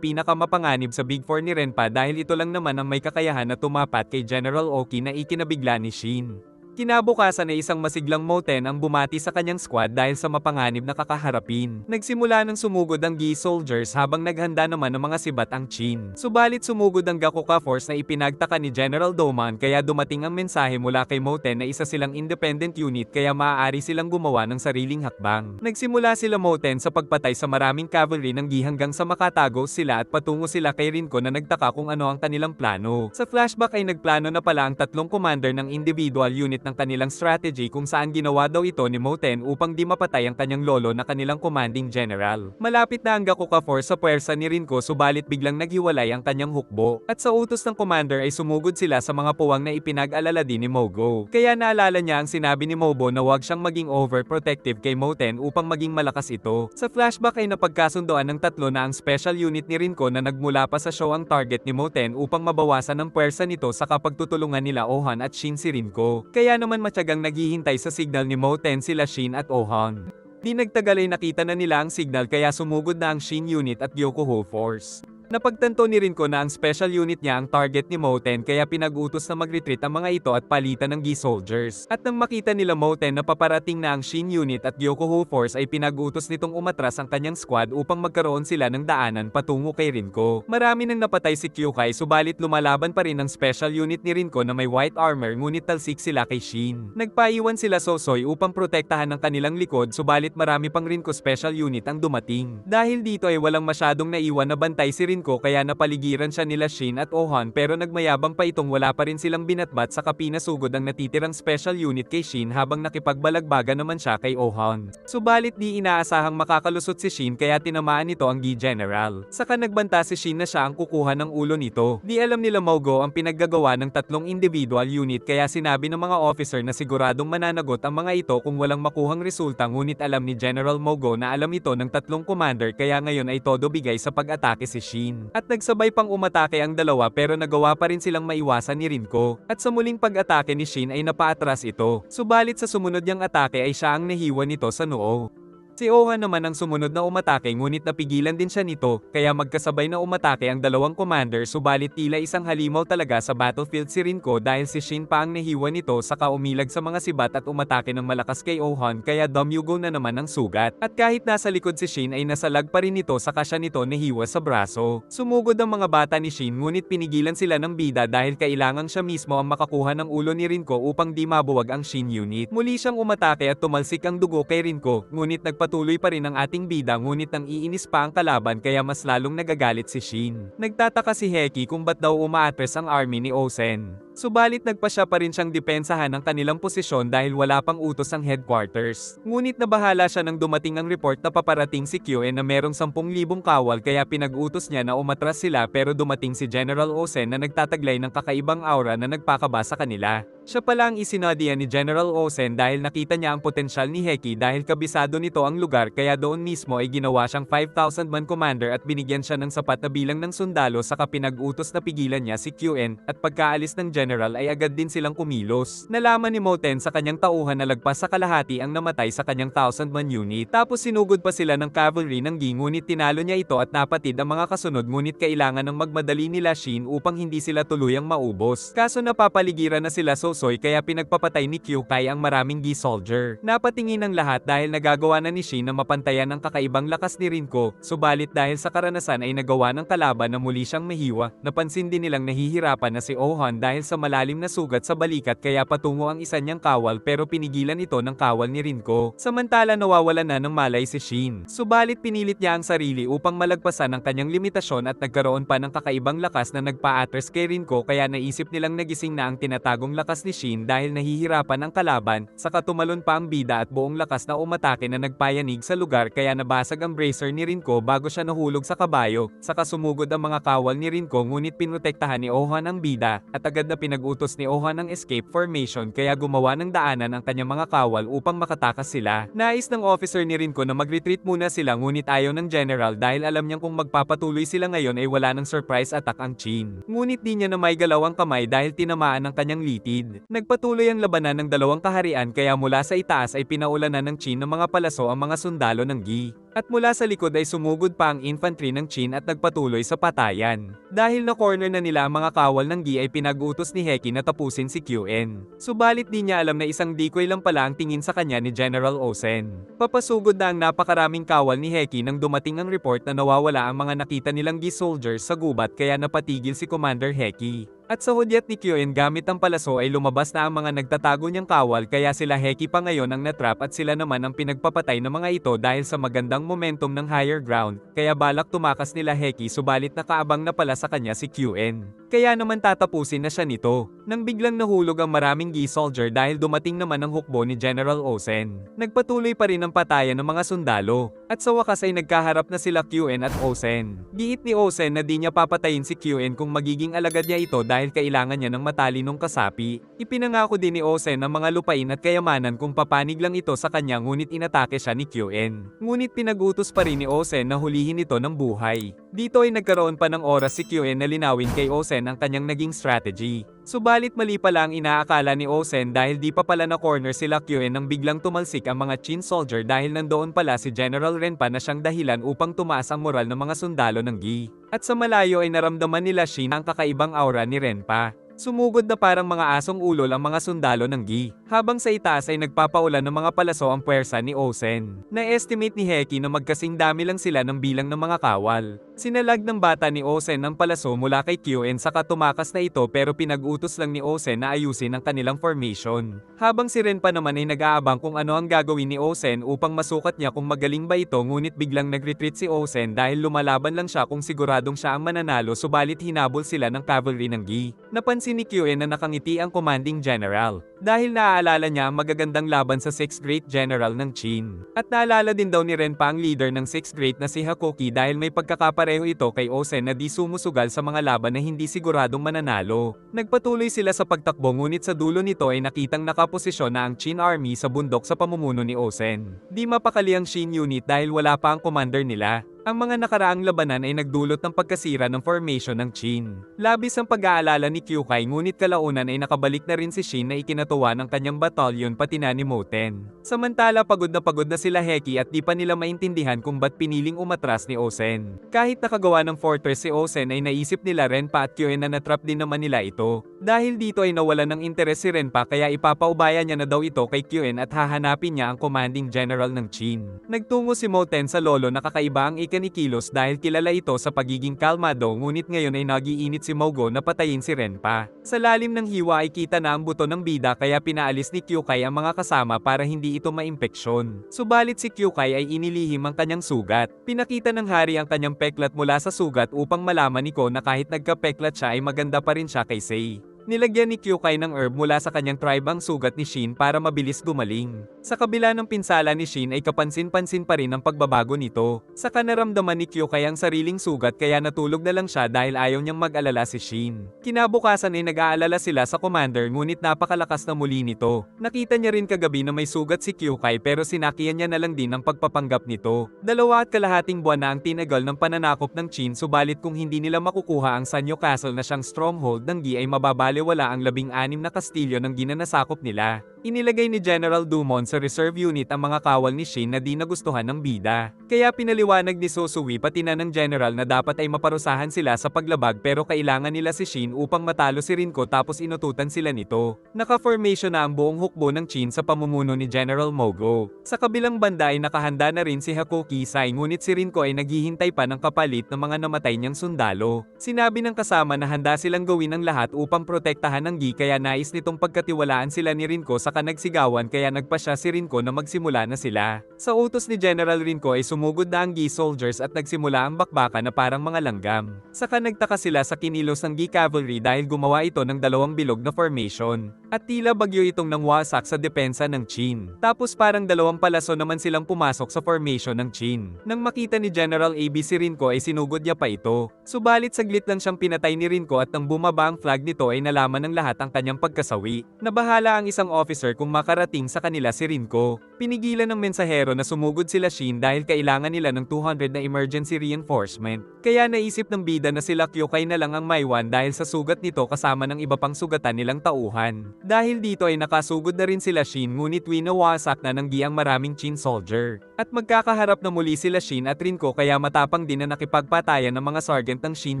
pinakamapanganib sa Big Four ni Renpa dahil ito lang naman ang may kakayahan na tumapat kay General Oki na ikinabigla ni Shin. Kinabukasan ay isang masiglang Moten ang bumati sa kanyang squad dahil sa mapanganib na kakaharapin. Nagsimula ng sumugod ang Gi soldiers habang naghanda naman ng mga sibat ang Chin. Subalit sumugod ang Gakuka Force na ipinagtaka ni General Doman kaya dumating ang mensahe mula kay Moten na isa silang independent unit kaya maaari silang gumawa ng sariling hakbang. Nagsimula sila Moten sa pagpatay sa maraming cavalry ng Gi hanggang sa makatago sila at patungo sila kay Rinko na nagtaka kung ano ang kanilang plano. Sa flashback ay nagplano na pala ang tatlong commander ng individual unit ng kanilang strategy kung saan ginawa daw ito ni Moten upang di mapatay ang kanyang lolo na kanilang commanding general. Malapit na ang Gakuka Force sa puwersa ni Rinko subalit biglang naghiwalay ang kanyang hukbo at sa utos ng commander ay sumugod sila sa mga puwang na ipinag-alala din ni Mogo. Kaya naalala niya ang sinabi ni Mobo na huwag siyang maging overprotective kay Moten upang maging malakas ito. Sa flashback ay napagkasundoan ng tatlo na ang special unit ni Rinko na nagmula pa sa show ang target ni Moten upang mabawasan ang puwersa nito sa kapagtutulungan nila Ohan at Shin si Rinko. Kaya naman matyagang naghihintay sa signal ni Moten sila Shin at Ohan. Di nagtagal ay nakita na nila ang signal kaya sumugod na ang Shin unit at Gyokuho Force. Napagtanto ni Rinko na ang special unit niya ang target ni Moten kaya pinag-utos na mag-retreat ang mga ito at palitan ng Gi soldiers. At nang makita nila Moten na paparating na ang Shin unit at Gyokuho Force ay pinag-utos nitong umatras ang kanyang squad upang magkaroon sila ng daanan patungo kay Rinko. Marami nang napatay si Kyukai subalit lumalaban pa rin ang special unit ni Rinko na may white armor ngunit talsik sila kay Shin. Nagpaiwan sila Sosoy upang protektahan ang kanilang likod subalit marami pang Rinko special unit ang dumating. Dahil dito ay walang masyadong naiwan na bantay si Rinko kaya napaligiran siya nila Shin at Ohan pero nagmayabang pa itong wala pa rin silang binatbat sa kapinasugod ang natitirang special unit kay Shin habang nakipagbalagbaga naman siya kay Ohan. Subalit di inaasahang makakalusot si Shin kaya tinamaan nito ang Gi General. Saka nagbanta si Shin na siya ang kukuha ng ulo nito. Di alam nila Mogo ang pinaggagawa ng tatlong individual unit kaya sinabi ng mga officer na siguradong mananagot ang mga ito kung walang makuhang resulta ngunit alam ni General Mogo na alam ito ng tatlong commander kaya ngayon ay todo bigay sa pag-atake si Shin. At nagsabay pang umatake ang dalawa pero nagawa pa rin silang maiwasan ni Rinko. At sa muling pag-atake ni Shin ay napaatras ito. Subalit sa sumunod niyang atake ay siya ang nahiwa nito sa noo. Si Ohan naman ang sumunod na umatake ngunit napigilan din siya nito, kaya magkasabay na umatake ang dalawang commander subalit tila isang halimaw talaga sa battlefield si Rinko dahil si Shin pa ang nahiwa nito saka umilag sa mga sibat at umatake ng malakas kay Ohan kaya dumyugo na naman ang sugat. At kahit nasa likod si Shin ay nasalag pa rin nito saka siya nito nahiwa sa braso. Sumugod ang mga bata ni Shin ngunit pinigilan sila ng bida dahil kailangang siya mismo ang makakuha ng ulo ni Rinko upang di mabuwag ang Shin unit. Muli siyang umatake at tumalsik ang dugo kay Rinko ngunit patuloy pa rin ang ating bida ngunit nang iinis pa ang kalaban kaya mas lalong nagagalit si Shin. Nagtataka si Heki kung ba't daw umaatras ang army ni Osen. Subalit nagpasya pa rin siyang depensahan ang kanilang posisyon dahil wala pang utos ang headquarters. Ngunit nabahala siya nang dumating ang report na paparating si QN na merong 10,000 kawal kaya pinag-utos niya na umatras sila pero dumating si General Osen na nagtataglay ng kakaibang aura na nagpakaba sa kanila. Siya pala ang isinadihan ni General Osen dahil nakita niya ang potensyal ni Heki dahil kabisado nito ang lugar kaya doon mismo ay ginawa siyang 5,000 man commander at binigyan siya ng sapat na bilang ng sundalo saka pinag-utos na pigilan niya si QN at pagkaalis ng general ay agad din silang kumilos. Nalaman ni Moten sa kanyang tauhan na lagpas sa kalahati ang namatay sa kanyang 1,000 man unit tapos sinugod pa sila ng cavalry ng Gi ngunit tinalo niya ito at napatid ang mga kasunod ngunit kailangan ng magmadali nila Shin upang hindi sila tuluyang maubos. Kaso napapaligiran na sila Sosoy kaya pinagpapatay ni Kyukai ang maraming Gi soldier. Napatingin ang lahat dahil nagagawa na ni Shin na mapantayan ang kakaibang lakas ni Rinko, subalit dahil sa karanasan ay nagawa ng kalaban na muli siyang mahiwa. Napansin din nilang nahihirapan na si Ohan dahil sa malalim na sugat sa balikat kaya patungo ang isa niyang kawal pero pinigilan ito ng kawal ni Rinko. Samantala nawawalan na ng malay si Shin. Subalit pinilit niya ang sarili upang malagpasan ang kanyang limitasyon at nagkaroon pa ng kakaibang lakas na nagpa-atras kay Rinko kaya naisip nilang nagising na ang tinatagong lakas ni Shin dahil nahihirapan ang kalaban, saka tumalon pa ang bida at buong lakas na umatake na nagpayanig sa lugar kaya nabasag ang bracer ni Rinko bago siya nahulog sa kabayo, saka sumugod ang mga kawal ni Rinko ngunit pinotektahan ni Ohan ang bida at agad na pinag-utos ni Ohan ang escape formation kaya gumawa ng daanan ang kanyang mga kawal upang makatakas sila. Nais ng officer ni Rinko na mag-retreat muna sila ngunit ayaw ng general dahil alam niyang kung magpapatuloy sila ngayon ay wala ng surprise attack ang Qin. Ngunit di niya na may galaw ang kamay dahil tinamaan ng kanyang litid. Nagpatuloy ang labanan ng dalawang kaharian kaya mula sa itaas ay pinaulanan ng Qin ng mga palaso ang mga sundalo ng Gi. At mula sa likod ay sumugod pa ang infantry ng Qin at nagpatuloy sa patayan. Dahil na-corner na nila ang mga kawal ng Gi ay pinag-utos ni Heki na tapusin si QN. Subalit di niya alam na isang decoy lang pala ang tingin sa kanya ni General Osen. Papasugod na ang napakaraming kawal ni Heki nang dumating ang report na nawawala ang mga nakita nilang Gi soldiers sa gubat kaya napatigil si Commander Heki. At sa hudyat ni QN gamit ang palaso ay lumabas na ang mga nagtatago niyang kawal kaya sila Heki pa ngayon ang natrap at sila naman ang pinagpapatay ng mga ito dahil sa magandang momentum ng higher ground, kaya balak tumakas nila Heki subalit nakaabang na pala sa kanya si QN. Kaya naman tatapusin na siya nito, nang biglang nahulog ang maraming Gi soldier dahil dumating naman ang hukbo ni General Osen. Nagpatuloy pa rin ang patayan ng mga sundalo, at sa wakas ay nagkaharap na sila QN at Osen. Giit ni Osen na di niya papatayin si QN kung magiging alagad niya ito dahil kailangan niya ng matalinong kasapi. Ipinangako din ni Osen ang mga lupain at kayamanan kung papanig lang ito sa kanya ngunit inatake siya ni QN. Ngunit pinag-utos pa rin ni Osen na hulihin ito ng buhay. Dito ay nagkaroon pa ng oras si QN na linawin kay Osen ang kanyang naging strategy. Subalit mali pala ang inaakala ni Osen dahil di pa pala na corner sila QN nang biglang tumalsik ang mga Qin soldier dahil nandoon pala si General Renpa na siyang dahilan upang tumaas ang moral ng mga sundalo ng Gi. At sa malayo ay naramdaman nila Shin ang kakaibang aura ni Renpa. Sumugod na parang mga asong ulol ang mga sundalo ng Gi, habang sa itaas ay nagpapaulan ng mga palaso ang puwersa ni Osen. Na-estimate ni Heki na magkasing dami lang sila ng bilang ng mga kawal. Sinalag ng bata ni Osen ang palaso mula kay QN saka tumakas na ito pero pinag-utos lang ni Osen na ayusin ang kanilang formation. Habang si Renpa naman ay nag-aabang kung ano ang gagawin ni Osen upang masukat niya kung magaling ba ito ngunit biglang nag-retreat si Osen dahil lumalaban lang siya kung siguradong siya ang mananalo subalit hinabol sila ng cavalry ng Gi. Napansin ni QN na nakangiti ang commanding general dahil naaalala niya ang magagandang laban sa 6th Great General ng Qin. At naalala din daw ni Renpa ang leader ng 6th Great na si Hakoki dahil may pagkakapareho ito kay Osen na di sumusugal sa mga laban na hindi siguradong mananalo. Nagpatuloy sila sa pagtakbo ngunit sa dulo nito ay nakitang nakaposisyon na ang Qin army sa bundok sa pamumuno ni Osen. Di mapakali ang Shin unit dahil wala pa ang commander nila. Ang mga nakaraang labanan ay nagdulot ng pagkasira ng formation ng Qin. Labis ang pag-aalala ni Kyukai ngunit kalaunan ay nakabalik na rin si Shin na ikinatuwa ng kanyang batalyon pati na ni Moten. Samantala pagod na sila Heki at di pa nila maintindihan kung ba't piniling umatras ni Osen. Kahit nakagawa ng fortress si Osen ay naisip nila Renpa at Kyoen na natrap din naman nila ito. Dahil dito ay nawalan ng interes si Renpa kaya ipapaubaya niya na daw ito kay Kyoen at hahanapin niya ang commanding general ng Qin. Nagtungo si Moten sa lolo na kakaiba ang kanikilos dahil kilala ito sa pagiging kalmado ngunit ngayon ay nagiinit si Mogo na patayin si Renpa. Sa lalim ng hiwa ay kita na ang buto ng bida kaya pinaalis ni Kyukai ang mga kasama para hindi ito maimpeksyon. Subalit si Kyukai ay inilihim ang kanyang sugat. Pinakita ng hari ang kanyang peklat mula sa sugat upang malaman ni Ko na kahit nagkapeklat siya ay maganda pa rin siya kay Sei. Nilagyan ni Kyukai ng herb mula sa kanyang tribe ang sugat ni Shin para mabilis gumaling. Sa kabila ng pinsala ni Shin ay kapansin-pansin pa rin ang pagbabago nito. Saka naramdaman ni Kyukai ang sariling sugat kaya natulog na lang siya dahil ayaw niyang mag-alala si Shin. Kinabukasan ay nag-aalala sila sa commander ngunit napakalakas na muli nito. Nakita niya rin kagabi na may sugat si Kyukai pero sinakihan niya na lang din ang pagpapanggap nito. 2.5 buwan na ang tinagal ng pananakop ng Qin subalit kung hindi nila makukuha ang Sanyo Castle na siyang stronghold ng Gi ay mababaliwala ang 16 na kastilyo ng ginanasakop nila. Inilagay ni General Dumont sa reserve unit ang mga kawal ni Shin na di nagustuhan ng bida. Kaya pinaliwanag ni Sosui pati na ng general na dapat ay maparusahan sila sa paglabag pero kailangan nila si Shin upang matalo si Rinko tapos inututan sila nito. Naka-formation na ang buong hukbo ng Qin sa pamumuno ni General Mogo. Sa kabilang banda ay nakahanda na rin si Hakuki Sai ngunit si Rinko ay naghihintay pa ng kapalit ng mga namatay niyang sundalo. Sinabi ng kasama na handa silang gawin ang lahat upang protektahan ang Gi kaya nais nitong pagkatiwalaan sila ni Rinko sa nagsigawan kaya nagpasya si Rinko na magsimula na sila. Sa utos ni General Rinko ay sumugod na ang Gi soldiers at nagsimula ang bakbakan na parang mga langgam. Saka nagtaka sila sa kinilos ng Gi cavalry dahil gumawa ito ng 2 bilog na formation. At tila bagyo itong nangwasak sa depensa ng Qin. Tapos parang 2 palaso naman silang pumasok sa formation ng Qin. Nang makita ni General AB si Rinko ay sinugod niya pa ito. Subalit saglit lang siyang pinatay ni Rinko at nang bumaba ang flag nito ay nalaman ng lahat ang kanyang pagkasawi. Nabahala ang isang officer kung makarating sa kanila si Rinko. Pinigilan ng mensahero na sumugod sila Shin dahil kailangan nila ng 200 na emergency reinforcement. Kaya naisip ng bida na sila Kyukai na lang ang maiwan dahil sa sugat nito kasama ng iba pang sugatan nilang tauhan. Dahil dito ay nakasugod na rin sila Shin ngunit winawasak na ng Gi ang maraming Qin soldier. At magkakaharap na muli sila Shin at Rinko kaya matapang din na nakipagpatayan ng mga sergeant ng Shin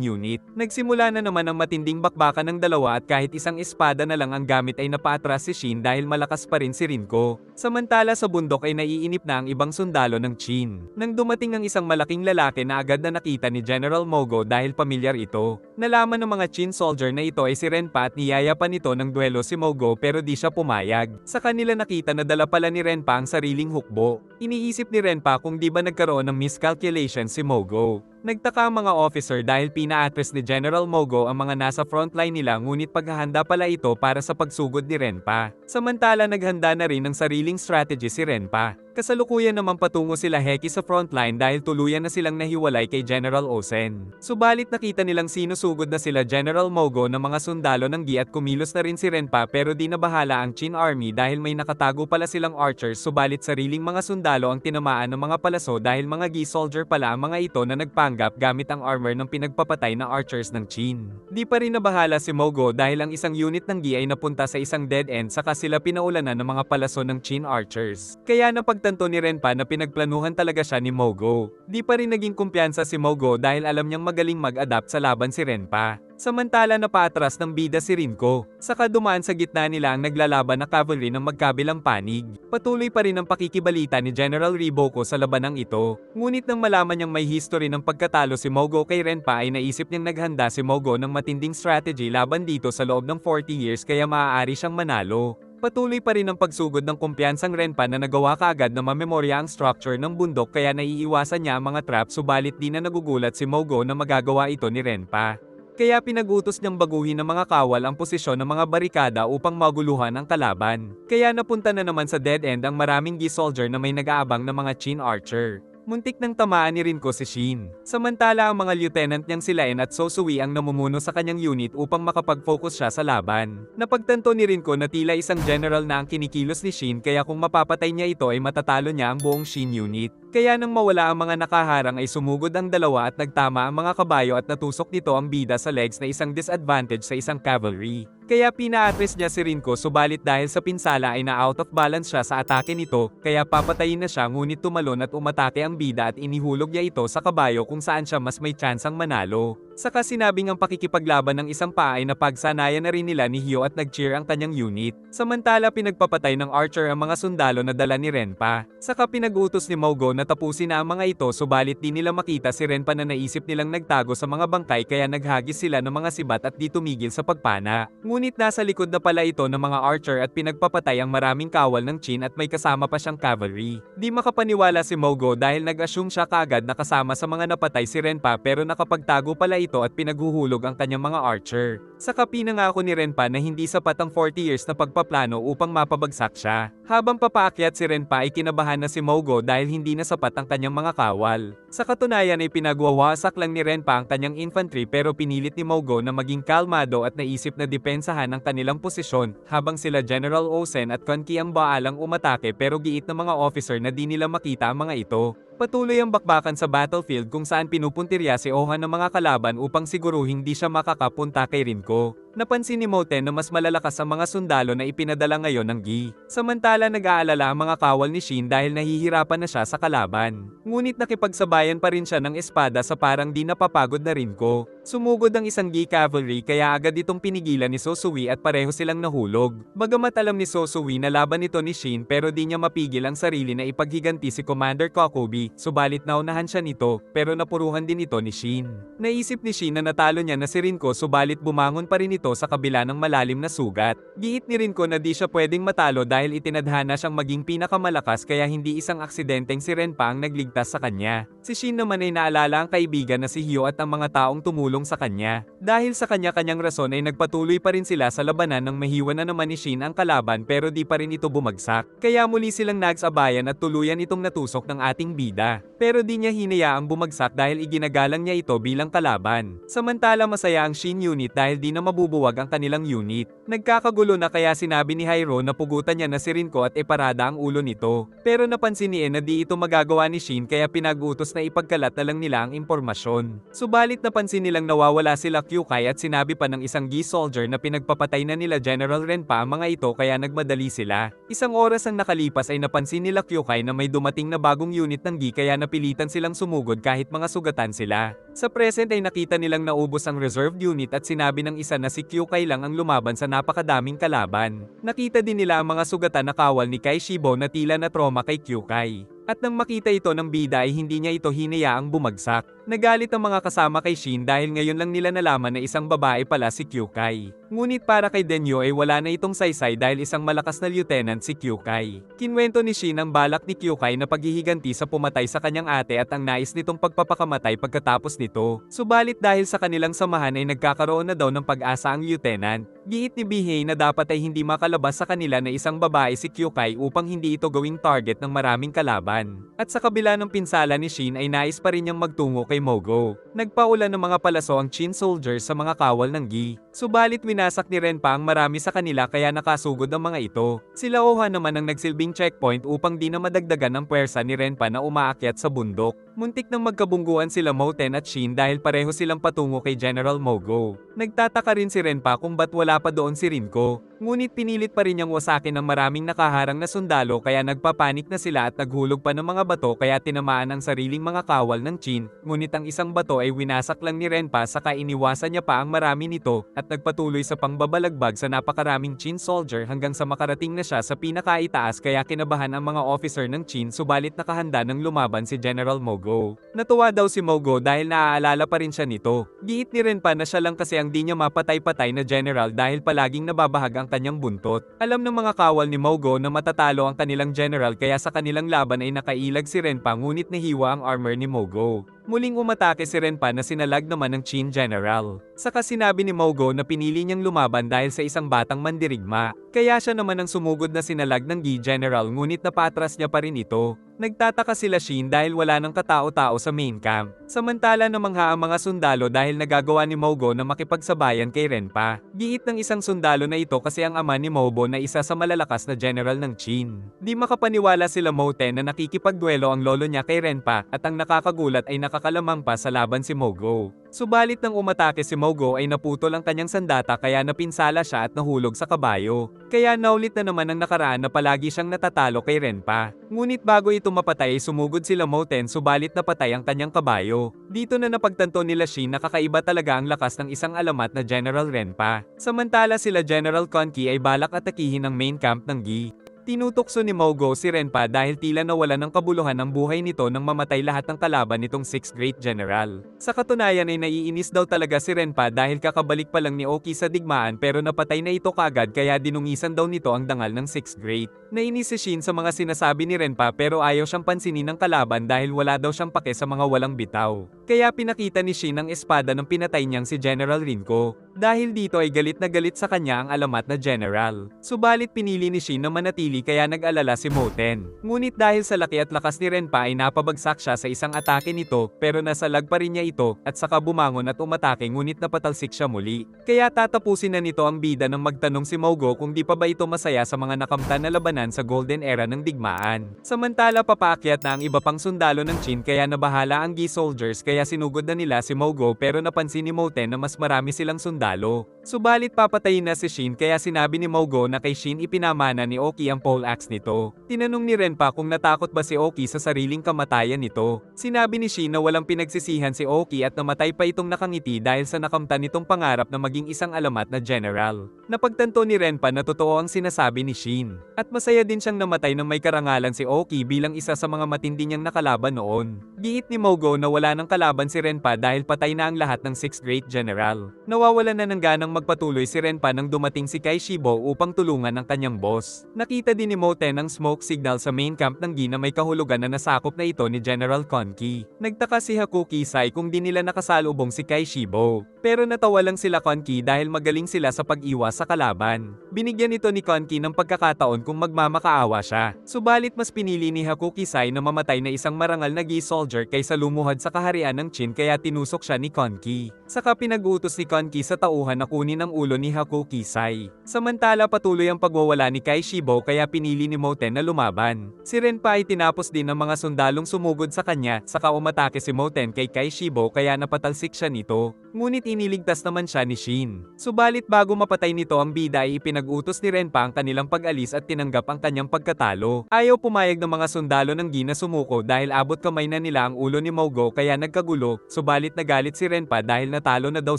unit. Nagsimula na naman ang matinding bakbakan ng dalawa at kahit isang espada na lang ang gamit ay napaatras si Shin dahil malakas pa rin si Rinko. Samantala sa bundok ay naiinip na ang ibang sundalo ng Qin. Nang dumating ang isang malaking lalaki na agad na nakita ni General Mogo dahil pamilyar ito. Nalaman ng mga Qin soldier na ito ay si Renpa at niyaya pa nito ng duelo si Mogo pero di siya pumayag. Sa kanila nakita na dala pala ni Renpa ang sariling hukbo. Iniisip ni Renpa kung di ba nagkaroon ng miscalculation si Mogo. Nagtaka ang mga officer dahil pina-address ni General Mogo ang mga nasa frontline nila ngunit paghahanda pala ito para sa pagsugod ni Renpa. Samantala naghanda na rin ng sariling strategy si Renpa. Kasalukuyan naman patungo sila Heki sa frontline dahil tuluyan na silang nahiwalay kay General Osen. Subalit nakita nilang sinusugod na sila General Mogo ng mga sundalo ng Gi at kumilos na rin si Renpa pero di na bahala ang Qin Army dahil may nakatago pala silang archers subalit sariling mga sundalo ang tinamaan ng mga palaso dahil mga Gi soldier pala ang mga ito na nagpanggap gamit ang armor ng pinagpapatay na archers ng Qin. Di pa rin nabahala si Mogo dahil ang isang unit ng Gi ay napunta sa isang dead end saka sila pinaulanan ng mga palaso ng Qin archers. Kaya napagtanto ni Renpa na pinagplanuhan talaga siya ni Mogo. Di pa rin naging kumpiyansa si Mogo dahil alam niyang magaling mag-adapt sa laban si Renpa. Samantala napaatras ng bida si Rinko. Saka dumaan sa gitna nila ang naglalaban na cavalry ng magkabilang panig. Patuloy pa rin ang pakikibalita ni General Riboko sa labanang ito. Ngunit nang malaman niyang may history ng pagkatalo si Mogo kay Renpa ay naisip niyang naghanda si Mogo ng matinding strategy laban dito sa loob ng 40 years kaya maaari siyang manalo. Patuloy pa rin ang pagsugod ng kumpiyansang Renpa na nagawa kaagad na mamemorya ang structure ng bundok kaya naiiwasan niya ang mga trap subalit di na nagugulat si Mogo na magagawa ito ni Renpa. Kaya pinag-utos niyang baguhin ng mga kawal ang posisyon ng mga barikada upang maguluhan ang kalaban. Kaya napunta na naman sa dead end ang maraming Gi soldier na may nag-aabang na mga Qin archer. Muntik nang tamaan ni Rinko si Shin. Samantala ang mga lieutenant niyang sila En at Sosui ang namumuno sa kanyang unit upang makapag-focus siya sa laban. Napagtanto ni Rinko na tila isang general na ang kinikilos ni Shin kaya kung mapapatay niya ito ay matatalo niya ang buong Shin unit. Kaya nang mawala ang mga nakaharang ay sumugod ang dalawa at nagtama ang mga kabayo at natusok nito ang bida sa legs na isang disadvantage sa isang cavalry. Kaya pina-address niya si Rinko subalit dahil sa pinsala ay na-out of balance siya sa atake nito, kaya papatayin na siya ngunit tumalon at umatake ang bida at inihulog niya ito sa kabayo kung saan siya mas may tsansang manalo. Saka sinabing ang pakikipaglaban ng isang paa ay napagsanayan na rin nila ni Hyo at nag-cheer ang kanyang unit. Samantala pinagpapatay ng archer ang mga sundalo na dala ni Renpa. Saka pinag-utos ni Mogo na tapusin na ang mga ito subalit di nila makita si Renpa na naisip nilang nagtago sa mga bangkay kaya naghagis sila ng mga sibat at di tumigil sa pagpana. Ngunit nasa likod na pala ito ng mga archer at pinagpapatay ang maraming kawal ng Qin at may kasama pa siyang cavalry. Di makapaniwala si Mogo dahil nag-assume siya kaagad na kasama sa mga napatay si Renpa pero nakapagtago pala ito at pinaghuhulog ang kanyang mga archer. Saka pinangako ni Renpa na hindi sapat ang 40 years na pagpaplano upang mapabagsak siya. Habang papaakyat si Renpa ay kinabahan na si Mogo dahil hindi na sapat ang kanyang mga kawal. Sa katunayan ay pinagwawasak lang ni Renpa ang kanyang infantry pero pinilit ni Mogo na maging kalmado at naisip na depensahan ang kanilang posisyon habang sila General Osen at Quan Ki ang baalang umatake pero giit ng mga officer na di nila makita ang mga ito. Patuloy ang bakbakan sa battlefield kung saan pinupuntirya si Oha ng mga kalaban upang siguruhin hindi siya makakapunta kay Rinko. Napansin ni Moten na mas malalakas ang mga sundalo na ipinadala ngayon ng Gi. Samantala nag-aalala ang mga kawal ni Shin dahil nahihirapan na siya sa kalaban. Ngunit nakipagsabayan pa rin siya ng espada sa parang di napapagod na Rinko. Sumugod ang isang Gi cavalry kaya agad itong pinigilan ni Sosui at pareho silang nahulog. Bagamat alam ni Sosui na laban ito ni Shin pero di niya mapigil ang sarili na ipaghiganti si Commander Kokobi, subalit naunahan siya nito pero napuruhan din ito ni Shin. Naisip ni Shin na natalo niya na si Rinko subalit bumangon pa rin ito sa kabila ng malalim na sugat. Giit ni Rinko na di siya pwedeng matalo dahil itinadhana siyang maging pinakamalakas kaya hindi isang aksidenteng si Renpa ang nagligtas sa kanya. Si Shin naman ay naalala ang kaibigan na si Hyo at ang mga taong tumulong sa kanya. Dahil sa kanya-kanyang rason ay nagpatuloy pa rin sila sa labanan nang mahiwa na naman ni Shin ang kalaban pero di pa rin ito bumagsak. Kaya muli silang nagsabayan at tuluyan itong natusok ng ating bida. Pero di niya hinayaang bumagsak dahil iginagalang niya ito bilang kalaban. Samantala masaya ang Shin unit dahil di na mabubuwag ang kanilang unit. Nagkakagulo na kaya sinabi ni Hyro na pugutan niya na si Rinko at iparada ang ulo nito. Pero napansin ni En na di ito magagawa ni Shin kaya pinag-utos na ipagkalat na lang nila ang impormasyon. Subalit napansin nilang nawawala sila Kyukai at sinabi pa ng isang Gi soldier na pinagpapatay na nila General Renpa ang mga ito kaya nagmadali sila. Isang oras ang nakalipas ay napansin nila Kyukai na may dumating na bagong unit ng Gi kaya napilitan silang sumugod kahit mga sugatan sila. Sa present ay nakita nilang naubos ang reserved unit at sinabi ng isa na si Kyukai lang ang lumaban sa napakadaming kalaban. Nakita din nila ang mga sugatan na kawal ni Kai Shibo na tila na trauma kay Kyukai. At nang makita ito ng bida ay hindi niya ito hinayaang bumagsak. Nagalit ang mga kasama kay Shin dahil ngayon lang nila nalaman na isang babae pala si Kyukai. Ngunit para kay Denyo ay wala na itong saysay dahil isang malakas na lieutenant si Kyukai. Kinwento ni Shin ang balak ni Kyukai na paghihiganti sa pumatay sa kanyang ate at ang nais nitong pagpapakamatay pagkatapos nito. Subalit dahil sa kanilang samahan ay nagkakaroon na daw ng pag-asa ang lieutenant. Giit ni Bihei na dapat ay hindi makalabas sa kanila na isang babae si Kyukai upang hindi ito gawing target ng maraming kalaban. At sa kabila ng pinsala ni Shin ay nais pa rin niyang magtungo kay Mogo. Nagpaulan ng mga palaso ang Qin soldiers sa mga kawal ng Gi. Subalit winasak ni Renpa ang marami sa kanila kaya nakasugod ang mga ito. Sila Oha naman ang nagsilbing checkpoint upang di na madagdagan ang puwersa ni Renpa na umaakyat sa bundok. Muntik nang magkabungguan sila Moten at Shin dahil pareho silang patungo kay General Mogo. Nagtataka rin si Renpa kung ba't wala pa doon si Rinko. Ngunit pinilit pa rin niyang wasakin ng maraming nakaharang na sundalo kaya nagpapanik na sila at naghulog pa ng mga bato kaya tinamaan ang sariling mga kawal ng Qin. Ngunit ang isang bato ay winasak lang ni Renpa saka iniwasan niya pa ang marami nito at nagpatuloy sa pangbabalagbag sa napakaraming Qin soldier hanggang sa makarating na siya sa pinakaitaas kaya kinabahan ang mga officer ng Qin subalit nakahanda ng lumaban si General Mogo. Natuwa daw si Mogo dahil naaalala pa rin siya nito. Giit ni Renpa na siya lang kasi ang di niya mapatay-patay na general dahil palaging nababahag ang kanyang buntot. Alam ng mga kawal ni Mogo na matatalo ang kanilang general kaya sa kanilang laban ay nakailag si Renpa ngunit nahiwa ang armor ni Mogo. Muling umatake si Renpa na sinalag naman ng Qin General. Saka sinabi ni Mogo na pinili niyang lumaban dahil sa isang batang mandirigma. Kaya siya naman ang sumugod na sinalag ng Gi General ngunit napatras niya pa rin ito. Nagtataka sila Shin dahil wala ng katao-tao sa main camp. Samantala namangha ang mga sundalo dahil nagagawa ni Mogo na makipagsabayan kay Renpa. Giit ng isang sundalo na ito kasi ang ama ni Mobo na isa sa malalakas na general ng Qin. Di makapaniwala sila Moten na nakikipagduelo ang lolo niya kay Renpa at ang nakakagulat ay nakakalamang pa sa laban si Mogo. Subalit nang umatake si Mogo ay naputol ang kanyang sandata kaya napinsala siya at nahulog sa kabayo. Kaya naulit na naman ang nakaraan na palagi siyang natatalo kay Renpa. Ngunit bago ito mapatay ay sumugod sila Moten subalit napatay ang kanyang kabayo. Dito na napagtanto nila Shin na kakaiba talaga ang lakas ng isang alamat na General Renpa. Samantala sila General Quan Ki ay balak atakihin ang main camp ng Gi. Tinutokso ni Mogo si Renpa dahil tila nawala ng kabuluhan ang buhay nito nang mamatay lahat ng kalaban nitong 6th Great General. Sa katunayan ay naiinis daw talaga si Renpa dahil kakabalik pa lang ni Oki sa digmaan pero napatay na ito kaagad kaya dinungisan daw nito ang dangal ng 6th Great. Nainis si Shin sa mga sinasabi ni Renpa pero ayaw siyang pansinin ng kalaban dahil wala daw siyang pake sa mga walang bitaw. Kaya pinakita ni Shin ang espada ng pinatay niyang si General Rinko. Dahil dito ay galit na galit sa kanya ang alamat na general. Subalit pinili ni Shin na manatili kaya nag-alala si Moten. Ngunit dahil sa laki at lakas ni Renpa ay napabagsak siya sa isang atake nito pero nasalag pa rin niya ito at saka bumangon at umatake ngunit napatalsik siya muli. Kaya tatapusin na nito ang bida nang magtanong si Mogo kung di pa ba ito masaya sa mga nakamtan na labanan sa Golden Era ng digmaan. Samantala papaakyat na ang iba pang sundalo ng Qin kaya nabahala ang Gi soldiers kaya sinugod na nila si Mogo pero napansin ni Moten na mas marami silang sundalo. Subalit papatayin na si Shin kaya sinabi ni Mogo na kay Shin ipinamana ni Oki ang pole axe nito. Tinanong ni Renpa kung natakot ba si Oki sa sariling kamatayan nito. Sinabi ni Shin na walang pinagsisihan si Oki at namatay pa itong nakangiti dahil sa nakamtan nitong pangarap na maging isang alamat na general. Napagtanto ni Renpa na totoo ang sinasabi ni Shin. At masaya din siyang namatay nang may karangalan si Oki bilang isa sa mga matindi niyang nakalaban noon. Giit ni Mogo na wala ng kalaban si Renpa dahil patay na ang lahat ng 6th Great General. Nawawalan na ng ganang magpatuloy si Renpa nang dumating si Kai Shibo upang tulungan ang kanyang boss. Nakita din ni Moten ang smoke signal sa main camp ng Gi na may kahulugan na nasakop na ito ni General Konki. Nagtaka si Haku Kisai kung di nila nakasalubong si Kai Shibo. Pero natawa lang sila Konki dahil magaling sila sa pag-iwas sa kalaban. Binigyan ito ni Konki ng pagkakataon kung magmamakaawa siya. Subalit mas pinili ni Haku Kisai na mamatay na isang marangal na Gi soldier kaysa lumuhad sa kaharian ng Qin kaya tinusok siya ni Konki. Saka pinag-utos ni Konki sa tauhan na kunin ang ulo ni Haku Kisai. Samantala patuloy ang pagwawala ni Kai Shibo kaya pinili ni Moten na lumaban. Si Renpa ay tinapos din ng mga sundalong sumugod sa kanya saka umatake si Moten kay Kai Shibo kaya napatalsik siya nito. Ngunit iniligtas naman siya ni Shin. Subalit bago mapatay nito ang bida ay ipinag-utos ni Renpa ang kanilang pag-alis at tinanggap ang kanyang pagkatalo. Ayaw pumayag ng mga sundalo ng Gi na sumuko dahil abot kamay na nila ang ulo ni Mogo kaya nagkagulo, subalit nagalit si Renpa dahil natalo na daw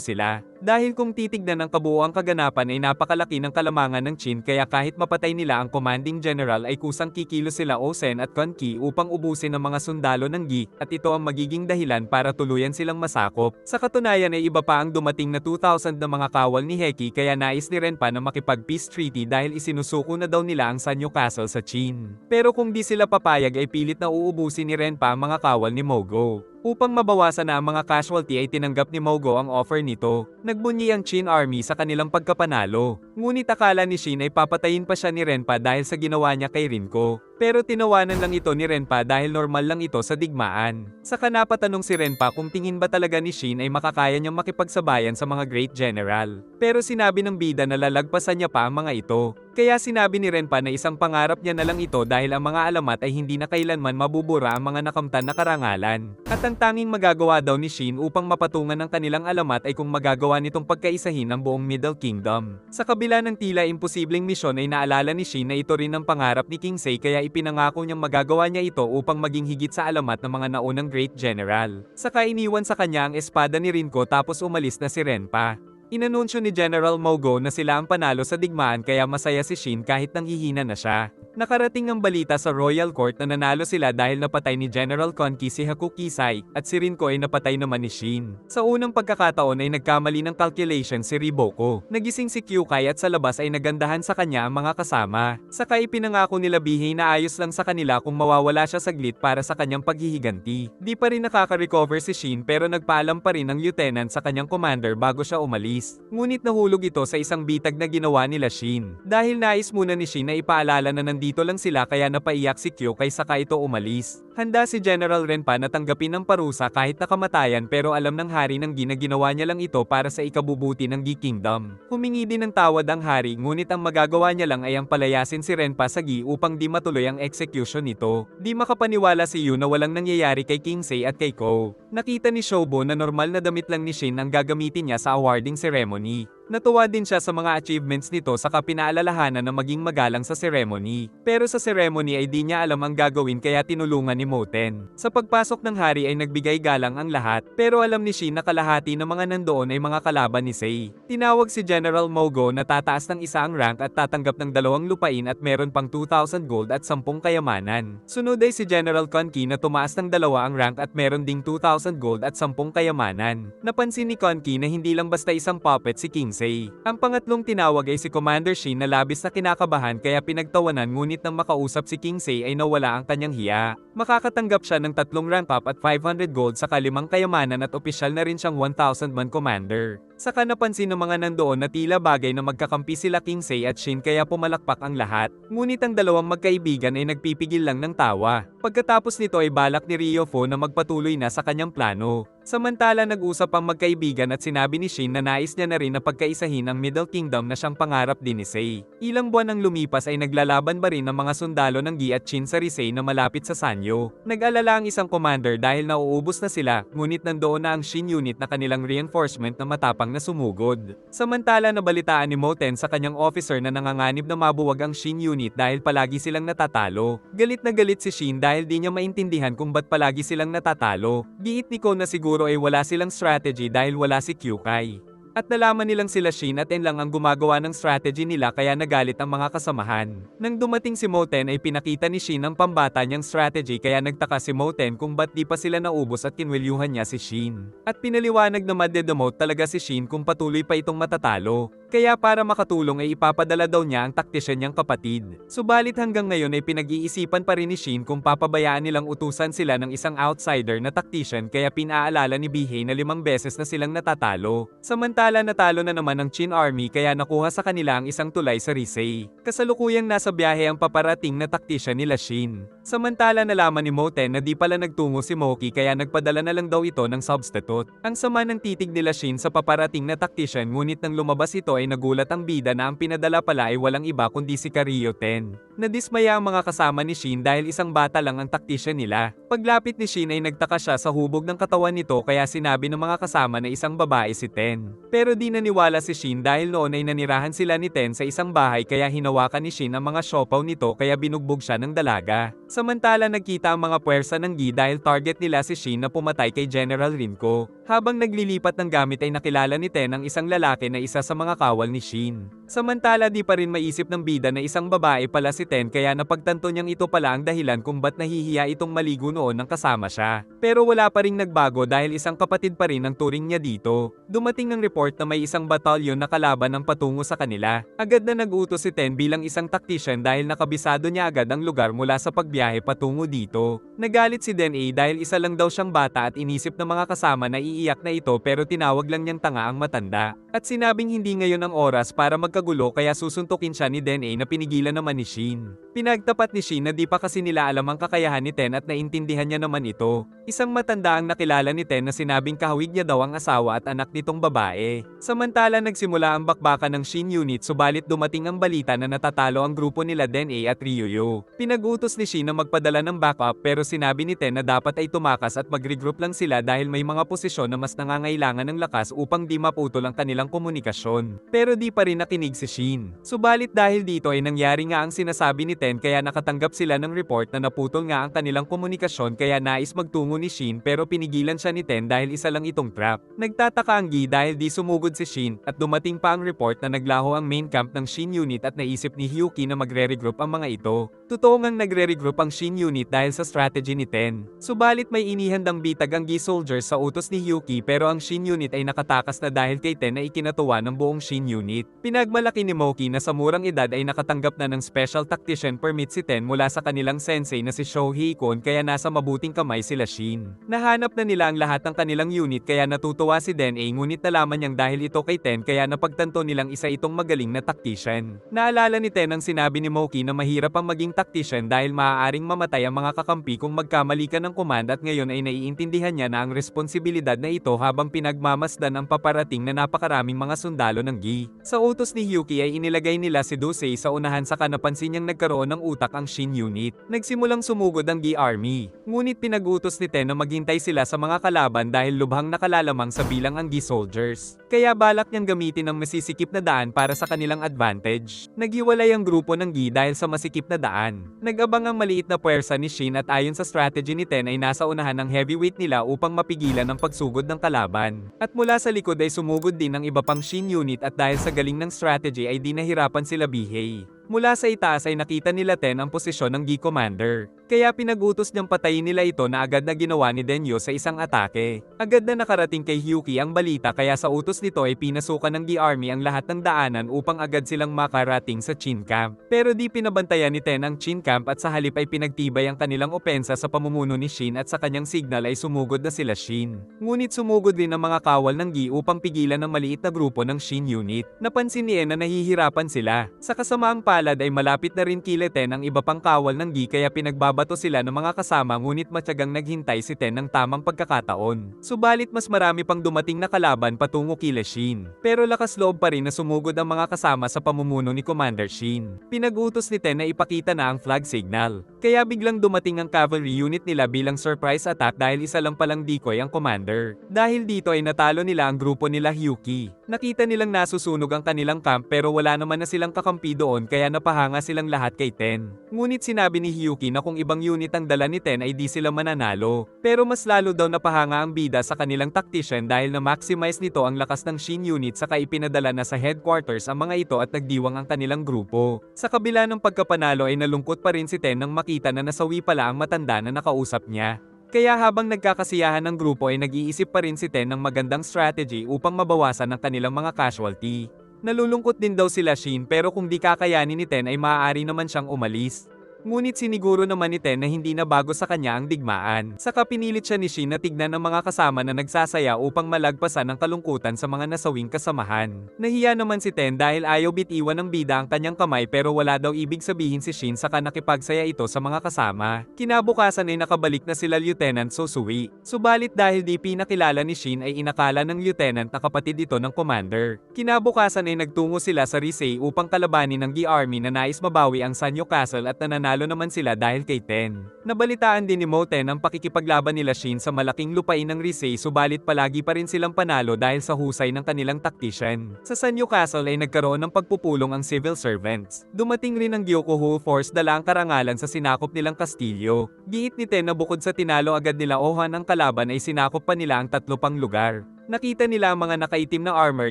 sila. Dahil kung titignan ng kabuoang kaganapan ay napakalaki ng kalamangan ng Qin kaya kahit mapatay nila ang commanding general ay kusang kikilos sila Osen at Konki upang ubusin ang mga sundalo ng Gi at ito ang magiging dahilan para tuluyan silang masakop. Sa katunayan ay iba pa ang dumating na 2,000 na mga kawal ni Heki kaya nais ni Renpa na makipag-peace treaty dahil isinusuko na daw nila ang Sanyo Castle sa Qin. Pero kung di sila papayag ay pilit na uubusin ni Renpa ang mga kawal ni Mogo. Upang mabawasan na ang mga casualty ay tinanggap ni Mogo ang offer nito. Nagbunyi ang Qin army sa kanilang pagkapanalo. Ngunit akala ni Shin ay papatayin pa siya ni Renpa dahil sa ginawa niya kay Rinko. Pero tinawanan lang ito ni Renpa dahil normal lang ito sa digmaan. Saka napatanong si Renpa kung tingin ba talaga ni Shin ay makakaya niyang makipagsabayan sa mga Great General. Pero sinabi ng bida na lalagpasan niya pa ang mga ito. Kaya sinabi ni Renpa na isang pangarap niya na lang ito dahil ang mga alamat ay hindi na kailanman mabubura ang mga nakamtan na karangalan. At ang tanging magagawa daw ni Shin upang mapatungan ng kanilang alamat ay kung magagawa nitong pagkaisahin ang buong Middle Kingdom. Sa kabila ng tila imposibleng misyon ay naalala ni Shin na ito rin ang pangarap ni King Sei kaya ipinangako niyang magagawa niya ito upang maging higit sa alamat ng mga naunang Great General. Saka iniwan sa kanya ang espada ni Rinko tapos umalis na si Renpa. Inanunsyo ni General Mogo na sila ang panalo sa digmaan kaya masaya si Shin kahit nanghihina na siya. Nakarating ang balita sa Royal Court na nanalo sila dahil napatay ni General Konki si Haku Kisai at si Rinko ay napatay naman ni Shin. Sa unang pagkakataon ay nagkamali ng calculation si Riboko. Nagising si Kyukai at sa labas ay nagandahan sa kanya ang mga kasama. Saka ipinangako nila Bihei na ayos lang sa kanila kung mawawala siya saglit para sa kanyang paghihiganti. Di pa rin nakaka-recover si Shin pero nagpaalam pa rin ang lieutenant sa kanyang commander bago siya umalis. Ngunit nahulog ito sa isang bitag na ginawa nila Shin. Dahil nais muna ni Shin na ipaalala na nandito lang sila kaya napaiyak si Kyukai saka ito umalis. Handa si General Renpa na tanggapin ang parusa kahit nakamatayan pero alam ng hari ng Gi na ginawa niya lang ito para sa ikabubuti ng Gi Kingdom. Humingi din ng tawad ang hari ngunit ang magagawa niya lang ay ang palayasin si Renpa sa Gi upang di matuloy ang execution nito. Di makapaniwala si Yu na walang nangyayari kay King Sei at kay Ko. Nakita ni Shobo na normal na damit lang ni Shin ang gagamitin niya sa awarding ceremony. Natuwa din siya sa mga achievements nito saka pinaalalahanan na maging magalang sa ceremony. Pero sa ceremony ay di niya alam ang gagawin kaya tinulungan ni Moten. Sa pagpasok ng hari ay nagbigay galang ang lahat, pero alam ni Shin na kalahati ng mga nandoon ay mga kalaban ni Sei. Tinawag si General Mogo na tataas ng isa ang rank at tatanggap ng 2 lupain at meron pang 2,000 gold at 10 kayamanan. Sunod ay si General Konki na tumaas ng 2 ang rank at meron ding 2,000 gold at 10 kayamanan. Napansin ni Konki na hindi lang basta isang puppet si King Sei. Ang pangatlong tinawag ay si Commander Shin na labis na kinakabahan kaya pinagtawanan ngunit nang makausap si King Sei ay nawala ang kanyang hiya. Makakatanggap siya ng 3 rank up at 500 gold sa 5 kayamanan at opisyal na rin siyang 1,000 man commander. Saka napansin ng mga nandoon na tila bagay na magkakampi sila King Sei at Shin kaya pumalakpak ang lahat. Ngunit ang dalawang magkaibigan ay nagpipigil lang ng tawa. Pagkatapos nito ay balak ni Ryofo na magpatuloy na sa kanyang plano. Samantala nag-usap ang magkaibigan at sinabi ni Shin na nais niya na rin na pagkaisahin ang Middle Kingdom na siyang pangarap din ni Sei. Ilang buwan ang lumipas ay naglalaban pa rin ang mga sundalo ng Gi at Shin sa Risei na malapit sa Sanyo. Nag-alala ang isang commander dahil nauubos na sila, ngunit nandoon na ang Shin unit na kanilang reinforcement na matapang na sumugod. Samantala nabalitaan ni Moten sa kanyang officer na nanganganib na mabuwag ang Shin unit dahil palagi silang natatalo. Galit na galit si Shin dahil di niya maintindihan kung ba't palagi silang natatalo. Giit ni Ko na siguro ay wala silang strategy dahil wala si Kyukai. At nalaman nilang sila Shin at En lang ang gumagawa ng strategy nila kaya nagalit ang mga kasamahan. Nang dumating si Moten ay pinakita ni Shin ang pambata niyang strategy kaya nagtaka si Moten kung ba't di pa sila naubos at kinwelyuhan niya si Shin. At pinaliwanag na madedemote talaga si Shin kung patuloy pa itong matatalo. Kaya para makatulong ay ipapadala daw niya ang taktisyan niyang kapatid. Subalit hanggang ngayon ay pinag-iisipan pa rin ni Shin kung papabayaan nilang utusan sila ng isang outsider na taktisyan kaya pinaalala ni Bihei na 5 beses na silang natatalo. Samantala natalo na naman ang Qin Army kaya nakuha sa kanila ang isang tulay sa Risei. Kasalukuyang nasa biyahe ang paparating na taktisyan nila Shin. Samantala nalaman ni Moten na di pala nagtungo si Moki kaya nagpadala na lang daw ito ng substitute. Ang sama ng titig nila Shin sa paparating na taktisyan ngunit nang lumabas ito ay nagulat ang bida na ang pinadala pala ay walang iba kundi si Karyo Ten. Nadismaya ang mga kasama ni Shin dahil isang bata lang ang taktisyan nila. Paglapit ni Shin ay nagtaka siya sa hubog ng katawan nito kaya sinabi ng mga kasama na isang babae si Ten. Pero di naniwala si Shin dahil noon ay nanirahan sila ni Ten sa isang bahay kaya hinawakan ni Shin ang mga siopaw nito kaya binugbog siya ng dalaga. Samantala nagkita ang mga puwersa ng Gi dahil target nila si Shin na pumatay kay General Rinko. Habang naglilipat ng gamit ay nakilala ni Ten ang isang lalaki na isa sa mga kawal ni Shin. Samantala di pa rin maisip ng bida na isang babae pala si Ten kaya napagtanto niyang ito pala ang dahilan kung ba't nahihiya itong maligo noon ng kasama siya. Pero wala pa ring nagbago dahil isang kapatid pa rin ang turing niya dito. Dumating ang report na may isang batalyon na kalaban ang patungo sa kanila. Agad na nag-utos si Ten bilang isang tactician dahil nakabisado niya agad ang lugar mula sa pagbiyahe patungo dito. Nagalit si Den-A dahil isa lang daw siyang bata at inisip ng mga kasama na iiyak na ito pero tinawag lang niyang tanga ang matanda. At sinabing hindi ngayon ang oras para magkagulo kaya susuntukin siya ni Den-A na pinigilan naman ni Shin. Pinagtapat ni Shin na di pa kasi nila alam ang kakayahan ni Ten at naintindihan niya naman ito. Isang matanda ang nakilala ni Ten na sinabing kahawig niya daw ang asawa at anak nitong babae. Samantala nagsimula ang bakbakan ng Shin unit subalit dumating ang balita na natatalo ang grupo nila Den-A at Ryuyo. Pinag-utos ni Shin na magpadala ng backup pero sinabi ni Ten na dapat ay tumakas at mag-regroup lang sila dahil may mga posisyon na mas nangangailangan ng lakas upang di maputol ang kanilang komunikasyon. Pero di pa rin nakinig si Shin. Subalit dahil dito ay nangyari nga ang sinasabi ni Ten kaya nakatanggap sila ng report na naputol nga ang kanilang komunikasyon kaya nais magtungo ni Shin pero pinigilan siya ni Ten dahil isa lang itong trap. Nagtataka ang Gi dahil di sumugod si Shin at dumating pa ang report na naglaho ang main camp ng Shin unit at naisip ni Hyuki na magre-regroup ang mga ito. Totoo ngang nagre-regroup ang Shin unit dahil sa strategy ni Ten. Subalit may inihandang bitag ang Gi soldiers sa utos ni Hyuki pero ang Shin unit ay nakatakas na dahil kay Ten na ikinatuwa ng buong Shin unit. Pinagmalaki ni Moki na sa murang edad ay nakatanggap na ng special tactician permit si Ten mula sa kanilang sensei na si Shohei Kon kaya nasa mabuting kamay sila Shin. Nahanap na nila ang lahat ng kanilang unit kaya natutuwa si Den-A ngunit nalaman niyang dahil ito kay Ten kaya napagtanto nilang isa itong magaling na tactician. Naalala ni Ten ang sinabi ni Moki na mahirap ang maging tactician dahil maaaring mamatay ang mga kakampi kung magkamali ka ng command at ngayon ay naiintindihan niya na ang responsibilidad na ito habang pinagmamasdan ang paparating na napakaraming mga sundalo ng Gi. Sa utos ni Hyuki ay inilagay nila si Dusei sa unahan saka napansin niyang nagkaroon ng utak ang Shin unit. Nagsimulang sumugod ang Gi Army. Ngunit pinag-utos ni Ten na maghintay sila sa mga kalaban dahil lubhang nakalalamang sa bilang ang Gi soldiers. Kaya balak niyang gamitin ang masisikip na daan para sa kanilang advantage. Naghiwalay ang grupo ng Gi dahil sa masikip na daan. Nag-abang ang maliit na puwersa ni Shin at ayon sa strategy ni Ten ay nasa unahan ng heavyweight nila upang mapigilan ang pagsugod ng kalaban. At mula sa likod ay sumugod din ang iba pang Shin unit at dahil sa galing ng strategy ay di nahirapan sila bihey. Mula sa itaas ay nakita nila Ten ang posisyon ng Gi Commander. Kaya pinag-utos niyang patayin nila ito na agad na ginawa ni Denyo sa isang atake. Agad na nakarating kay Hyuki ang balita kaya sa utos nito ay pinasukan ng Gi Army ang lahat ng daanan upang agad silang makarating sa Chin Camp. Pero di pinabantayan ni Ten ang Chin Camp at sa halip ay pinagtibay ang kanilang opensa sa pamumuno ni Shin at sa kanyang signal ay sumugod na sila Shin. Ngunit sumugod din ang mga kawal ng Gi upang pigilan ang maliit na grupo ng Shin unit. Napansin ni En na nahihirapan sila. Sa kasamaang palad ay malapit na rin kila Ten ang iba pang kawal ng Gi kaya pinagbabato sila ng mga kasama ngunit matyagang naghintay si Ten ng tamang pagkakataon. Subalit mas marami pang dumating na kalaban patungo kila Shin. Pero lakas loob pa rin na sumugod ang mga kasama sa pamumuno ni Commander Shin. Pinag-utos ni Ten na ipakita na ang flag signal. Kaya biglang dumating ang cavalry unit nila bilang surprise attack dahil isa lang palang decoy ang commander. Dahil dito ay natalo nila ang grupo nila Hyuki. Nakita nilang nasusunog ang kanilang camp pero wala naman na silang kakampi doon kaya napahanga silang lahat kay Ten. Ngunit sinabi ni Hyuki na kung ibang unit ang dala ni Ten ay di sila mananalo. Pero mas lalo daw napahanga ang bida sa kanilang tactician dahil na-maximize nito ang lakas ng Shin unit saka ipinadala na sa headquarters ang mga ito at nagdiwang ang kanilang grupo. Sa kabila ng pagkapanalo ay nalungkot pa rin si Ten nang makita na nasawi pala ang matanda na nakausap niya. Kaya habang nagkakasiyahan ng grupo ay nag-iisip pa rin si Ten ng magandang strategy upang mabawasan ang kanilang mga casualty. Nalulungkot din daw sila Shin pero kung di kakayanin ni Ten ay maaari naman siyang umalis. Ngunit siniguro naman ni Ten na hindi na bago sa kanya ang digmaan. Saka pinilit siya ni Shin na tignan ng mga kasama na nagsasaya upang malagpasan ang kalungkutan sa mga nasawing kasamahan. Nahiya naman si Ten dahil ayaw bitiwan ng bida ang kanyang kamay pero wala daw ibig sabihin si Shin saka nakipagsaya ito sa mga kasama. Kinabukasan ay nakabalik na sila Lieutenant Sosui. Subalit dahil di pinakilala ni Shin ay inakala ng lieutenant na kapatid ito ng commander. Kinabukasan ay nagtungo sila sa Risei upang kalabanin ng Gi Army na nais mabawi ang Sanyo Castle at nananalo naman sila dahil kay Ten. Nabalitaan din ni Moten ang pakikipaglaban nila Shin sa malaking lupain ng Risei subalit palagi pa rin silang panalo dahil sa husay ng kanilang tactician. Sa Sanyo Castle ay nagkaroon ng pagpupulong ang civil servants. Dumating rin ang Gyokuhu Force dala ang karangalan sa sinakop nilang kastilyo. Giit ni Ten na bukod sa tinalo agad nila Ohan ang kalaban ay sinakop pa nila ang 3 pang lugar. Nakita nila ang mga nakaitim na armor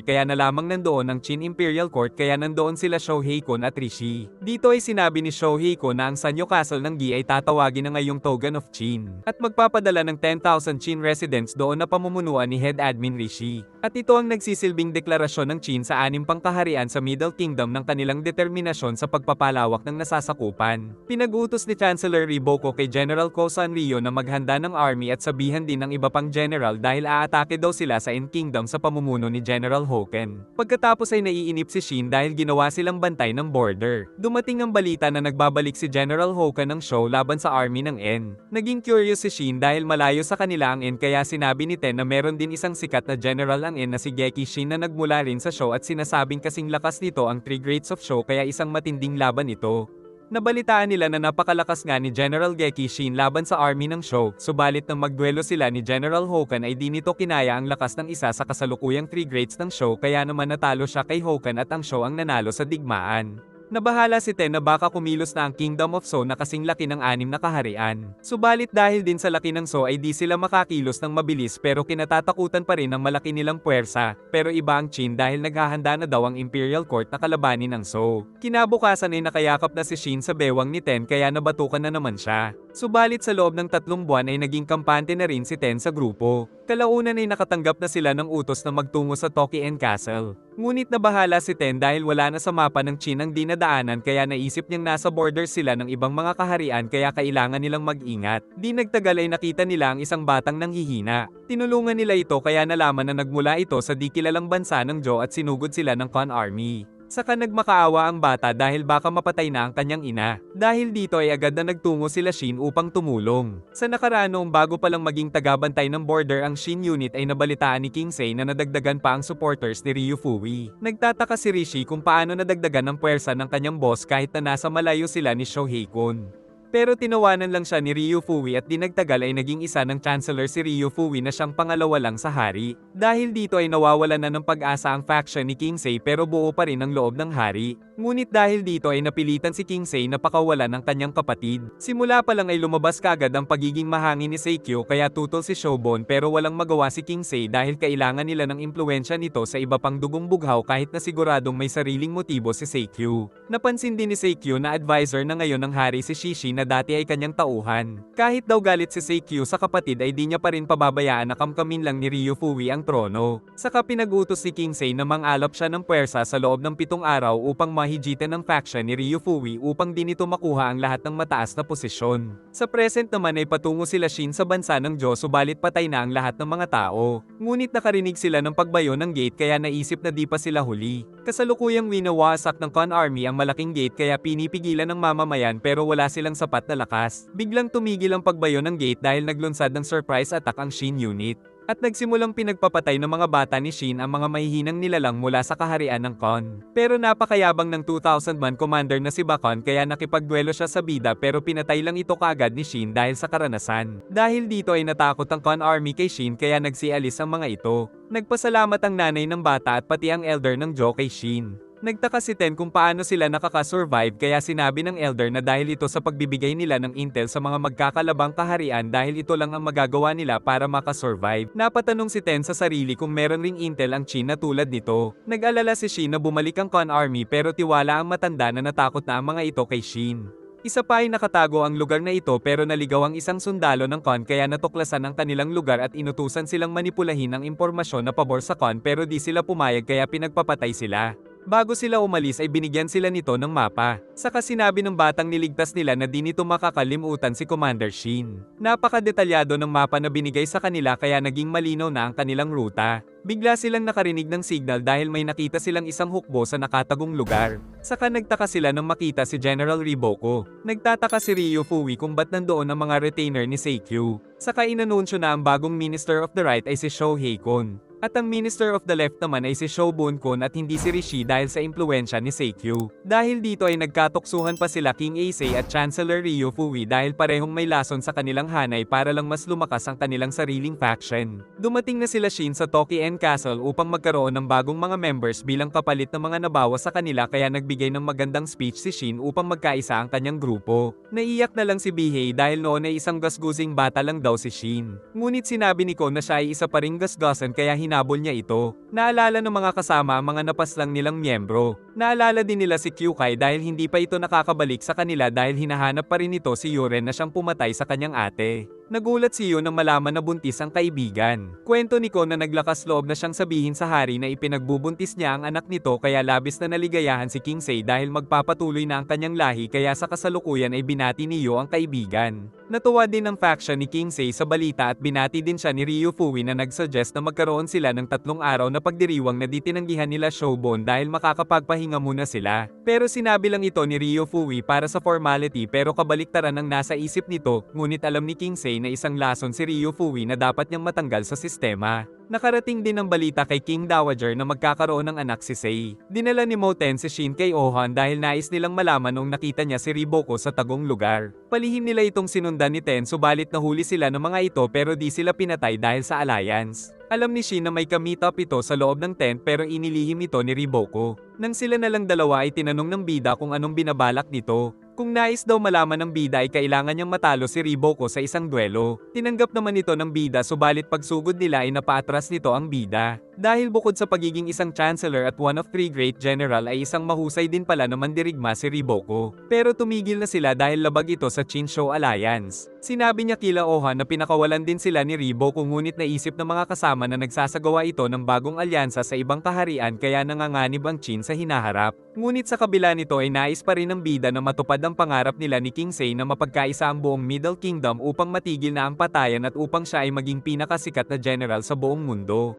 kaya na lamang nandoon ang Qin Imperial Court kaya nandoon sila Shoheikon at Rishi. Dito ay sinabi ni Shoheikon na ang Sanyo Castle ng Gi ay tatawagin na ngayong Togan of Qin at magpapadala ng 10,000 Qin residents doon na pamumunuan ni Head Admin Rishi. At ito ang nagsisilbing deklarasyon ng Qin sa 6 pang kaharian sa Middle Kingdom ng kanilang determinasyon sa pagpapalawak ng nasasakupan. Pinag-utos ni Chancellor Riboko kay General Ko Sanrio na maghanda ng army at sabihan din ng iba pang general dahil aatake daw sila sa End Kingdom sa pamumuno ni General Hoken. Pagkatapos ay naiinip si Shin dahil ginawa silang bantay ng border. Dumating ang balita na nagbabalik si General Hoken ng show laban sa army ng En. Naging curious si Shin dahil malayo sa kanila ang En kaya sinabi ni Ten na meron din isang sikat na general ang En na si Geki Shin na nagmula rin sa show at sinasabing kasing lakas nito ang 3 Greats of Show kaya isang matinding laban ito. Nabalitaan nila na napakalakas nga ni General Geki Shin laban sa army ng show, subalit nang magduelo sila ni General Hoken ay di nito kinaya ang lakas ng isa sa kasalukuyang 3 Greats ng show kaya naman natalo siya kay Hoken at ang show ang nanalo sa digmaan. Nabahala si Ten na baka kumilos na ang Kingdom of So na kasing laki ng 6 na kaharian. Subalit dahil din sa laki ng So ay di sila makakilos ng mabilis pero kinatatakutan pa rin ang malaki nilang puwersa, pero iba ang Qin dahil naghahanda na daw ang Imperial Court na kalabanin ng So. Kinabukasan ay nakayakap na si Shin sa bewang ni Ten kaya nabatukan na naman siya. Subalit sa loob ng 3 buwan ay naging kampante na rin si Ten sa grupo. Kalaunan ay nakatanggap na sila ng utos na magtungo sa Tokien Castle. Ngunit nabahala si Ten dahil wala na sa mapa ng Qin ang dinadaanan kaya naisip niyang nasa borders sila ng ibang mga kaharian kaya kailangan nilang mag-ingat. Di nagtagal ay nakita nila ang isang batang nanghihina. Tinulungan nila ito kaya nalaman na nagmula ito sa di kilalang bansa ng Jo at sinugod sila ng Khan Army. Saka nagmakaawa ang bata dahil baka mapatay na ang kanyang ina. Dahil dito ay agad na nagtungo sila Shin upang tumulong. Sa nakaraan noong bago palang maging tagabantay ng border ang Shin unit ay nabalitaan ni Kingsei na nadagdagan pa ang supporters ni Ryufui. Nagtataka si Rishi kung paano nadagdagan ang puwersa ng kanyang boss kahit na nasa malayo sila ni Shohei-kun. Pero tinawanan lang siya ni Ryufui at di nagtagal ay naging isa ng Chancellor si Ryufui na siyang pangalawa lang sa hari. Dahil dito ay nawawalan na ng pag-asa ang faction ni Kingsei pero buo pa rin ang loob ng hari. Ngunit dahil dito ay napilitan si Kingsei na pakawalan ng kanyang kapatid. Simula pa lang ay lumabas kaagad ang pagiging mahangin ni Seikyo kaya tutol si Shobon pero walang magawa si Kingsei dahil kailangan nila ng impluwensya nito sa iba pang dugong bughaw kahit na siguradong may sariling motibo si Seikyo. Napansin din ni Seikyo na advisor na ngayon ng hari si Shishi na dati ay kanyang tauhan. Kahit daw galit si Seikyo sa kapatid ay di niya pa rin pababayaan na kamkamin lang ni Ryufui ang trono. Saka pinag-utos si Kingsei na mangalap siya ng puwersa sa loob ng 7 araw upang mahijitan ng faction ni Ryufui upang din ito makuha ang lahat ng mataas na posisyon. Sa present naman ay patungo sila Shin sa bansa ng Diyos subalit patay na ang lahat ng mga tao. Ngunit nakarinig sila ng pagbayo ng gate kaya naisip na di pa sila huli. Kasalukuyang winawasak ng Khan Army ang malaking gate kaya pinipigilan ng mamamayan pero wala silang sapat na lakas. Biglang tumigil ang pagbayo ng gate dahil naglunsad ng surprise attack ang Shin unit. At nagsimulang pinagpapatay ng mga bata ni Shin ang mga mahihinang nilalang mula sa kaharian ng Khan. Pero napakayabang ng 2,000-man commander na si Bakon kaya nakipagduelo siya sa bida pero pinatay lang ito kaagad ni Shin dahil sa karanasan. Dahil dito ay natakot ang Khan Army kay Shin kaya nagsialis ang mga ito. Nagpasalamat ang nanay ng bata at pati ang elder ng Jo kay Shin. Nagtaka si Ten kung paano sila nakakasurvive kaya sinabi ng elder na dahil ito sa pagbibigay nila ng intel sa mga magkakalabang kaharian dahil ito lang ang magagawa nila para makasurvive. Napatanong si Ten sa sarili kung meron ring intel ang Shin na tulad nito. Nag-alala si Shin na bumalik ang Khan Army pero tiwala ang matanda na natakot na ang mga ito kay Shin. Isa pa ay nakatago ang lugar na ito pero naligaw ang isang sundalo ng Khan kaya natuklasan ang kanilang lugar at inutusan silang manipulahin ang impormasyon na pabor sa Khan pero di sila pumayag kaya pinagpapatay sila. Bago sila umalis ay binigyan sila nito ng mapa. Saka sinabi ng batang niligtas nila na di nito makakalimutan si Commander Shin. Napakadetalyado ng mapa na binigay sa kanila kaya naging malinaw na ang kanilang ruta. Bigla silang nakarinig ng signal dahil may nakita silang isang hukbo sa nakatagong lugar. Saka nagtaka sila nang makita si General Riboko. Nagtataka si Ryufui kung ba't nandoon ang mga retainer ni Seikyo. Saka inanunsyo na ang bagong Minister of the Right ay si Shohei-kun. At ang Minister of the Left naman ay si Shobun-kun at hindi si Rishi dahil sa impluwensya ni Seikyo. Dahil dito ay nagkatuksuhan pa sila King Eisei at Chancellor Ryufui dahil parehong may lason sa kanilang hanay para lang mas lumakas ang kanilang sariling faction. Dumating na sila Shin sa Tokien Castle upang magkaroon ng bagong mga members bilang kapalit ng mga nabawas sa kanila kaya nagbigay ng magandang speech si Shin upang magkaisa ang kanyang grupo. Naiyak na lang si Bihei dahil noon ay isang gasgusing bata lang daw si Shin. Ngunit sinabi ni Ko na siya ay isa pa ring gasgasan kaya hinabol niya ito. Naalala ng mga kasama ang mga napaslang nilang miyembro. Naalala din nila si Kyukai dahil hindi pa ito nakakabalik sa kanila dahil hinahanap pa rin ito si Yuren na siyang pumatay sa kanyang ate. Nagulat si Yu nang malaman na buntis ang kaibigan. Kwento ni Ko na naglakas loob na siyang sabihin sa hari na ipinagbubuntis niya ang anak nito kaya labis na naligayahan si Kingsei dahil magpapatuloy na ang kanyang lahi kaya sa kasalukuyan ay binati ni Yu ang kaibigan. Natuwa din ang faction ni Kingsei sa balita at binati din siya ni Ryufui na nagsuggest na magkaroon sila ng 3 araw na pagdiriwang na di tinanggihan nila Shobon dahil makakapagpahinga muna sila. Pero sinabi lang ito ni Ryufui para sa formality pero kabaliktaran ang nasa isip nito, ngunit alam ni Kingsei na isang lason si Ryufui na dapat niyang matanggal sa sistema. Nakarating din ang balita kay King Dowager na magkakaroon ng anak si Sei. Dinala ni Moten si Shin kay Ohan dahil nais nilang malaman nung nakita niya si Riboko sa tagong lugar. Palihim nila itong sinundan ni Ten subalit nahuli sila ng mga ito pero di sila pinatay dahil sa alliance. Alam ni Shin na may ka-meet up ito sa loob ng tent pero inilihim ito ni Riboko. Nang sila na lang dalawa ay tinanong ng bida kung anong binabalak nito. Kung nais daw malaman ng bida ay kailangan niyang matalo si Riboko sa isang duelo. Tinanggap naman ito ng bida subalit pagsugod nila ay napaatras nito ang bida. Dahil bukod sa pagiging isang chancellor at one of 3 great general ay isang mahusay din pala na mandirigma si Riboko. Pero tumigil na sila dahil labag ito sa Chinsho Alliance. Sinabi niya kila Ohan na pinakawalan din sila ni Riboko ngunit naisip ng mga kasama na nagsasagawa ito ng bagong alyansa sa ibang kaharian kaya nanganganib ang Qin sa hinaharap. Ngunit sa kabila nito ay nais pa rin ng bida na matupad ang pangarap nila ni Kingsei na mapagkaisa ang buong Middle Kingdom upang matigil na ang patayan at upang siya ay maging pinakasikat na general sa buong mundo.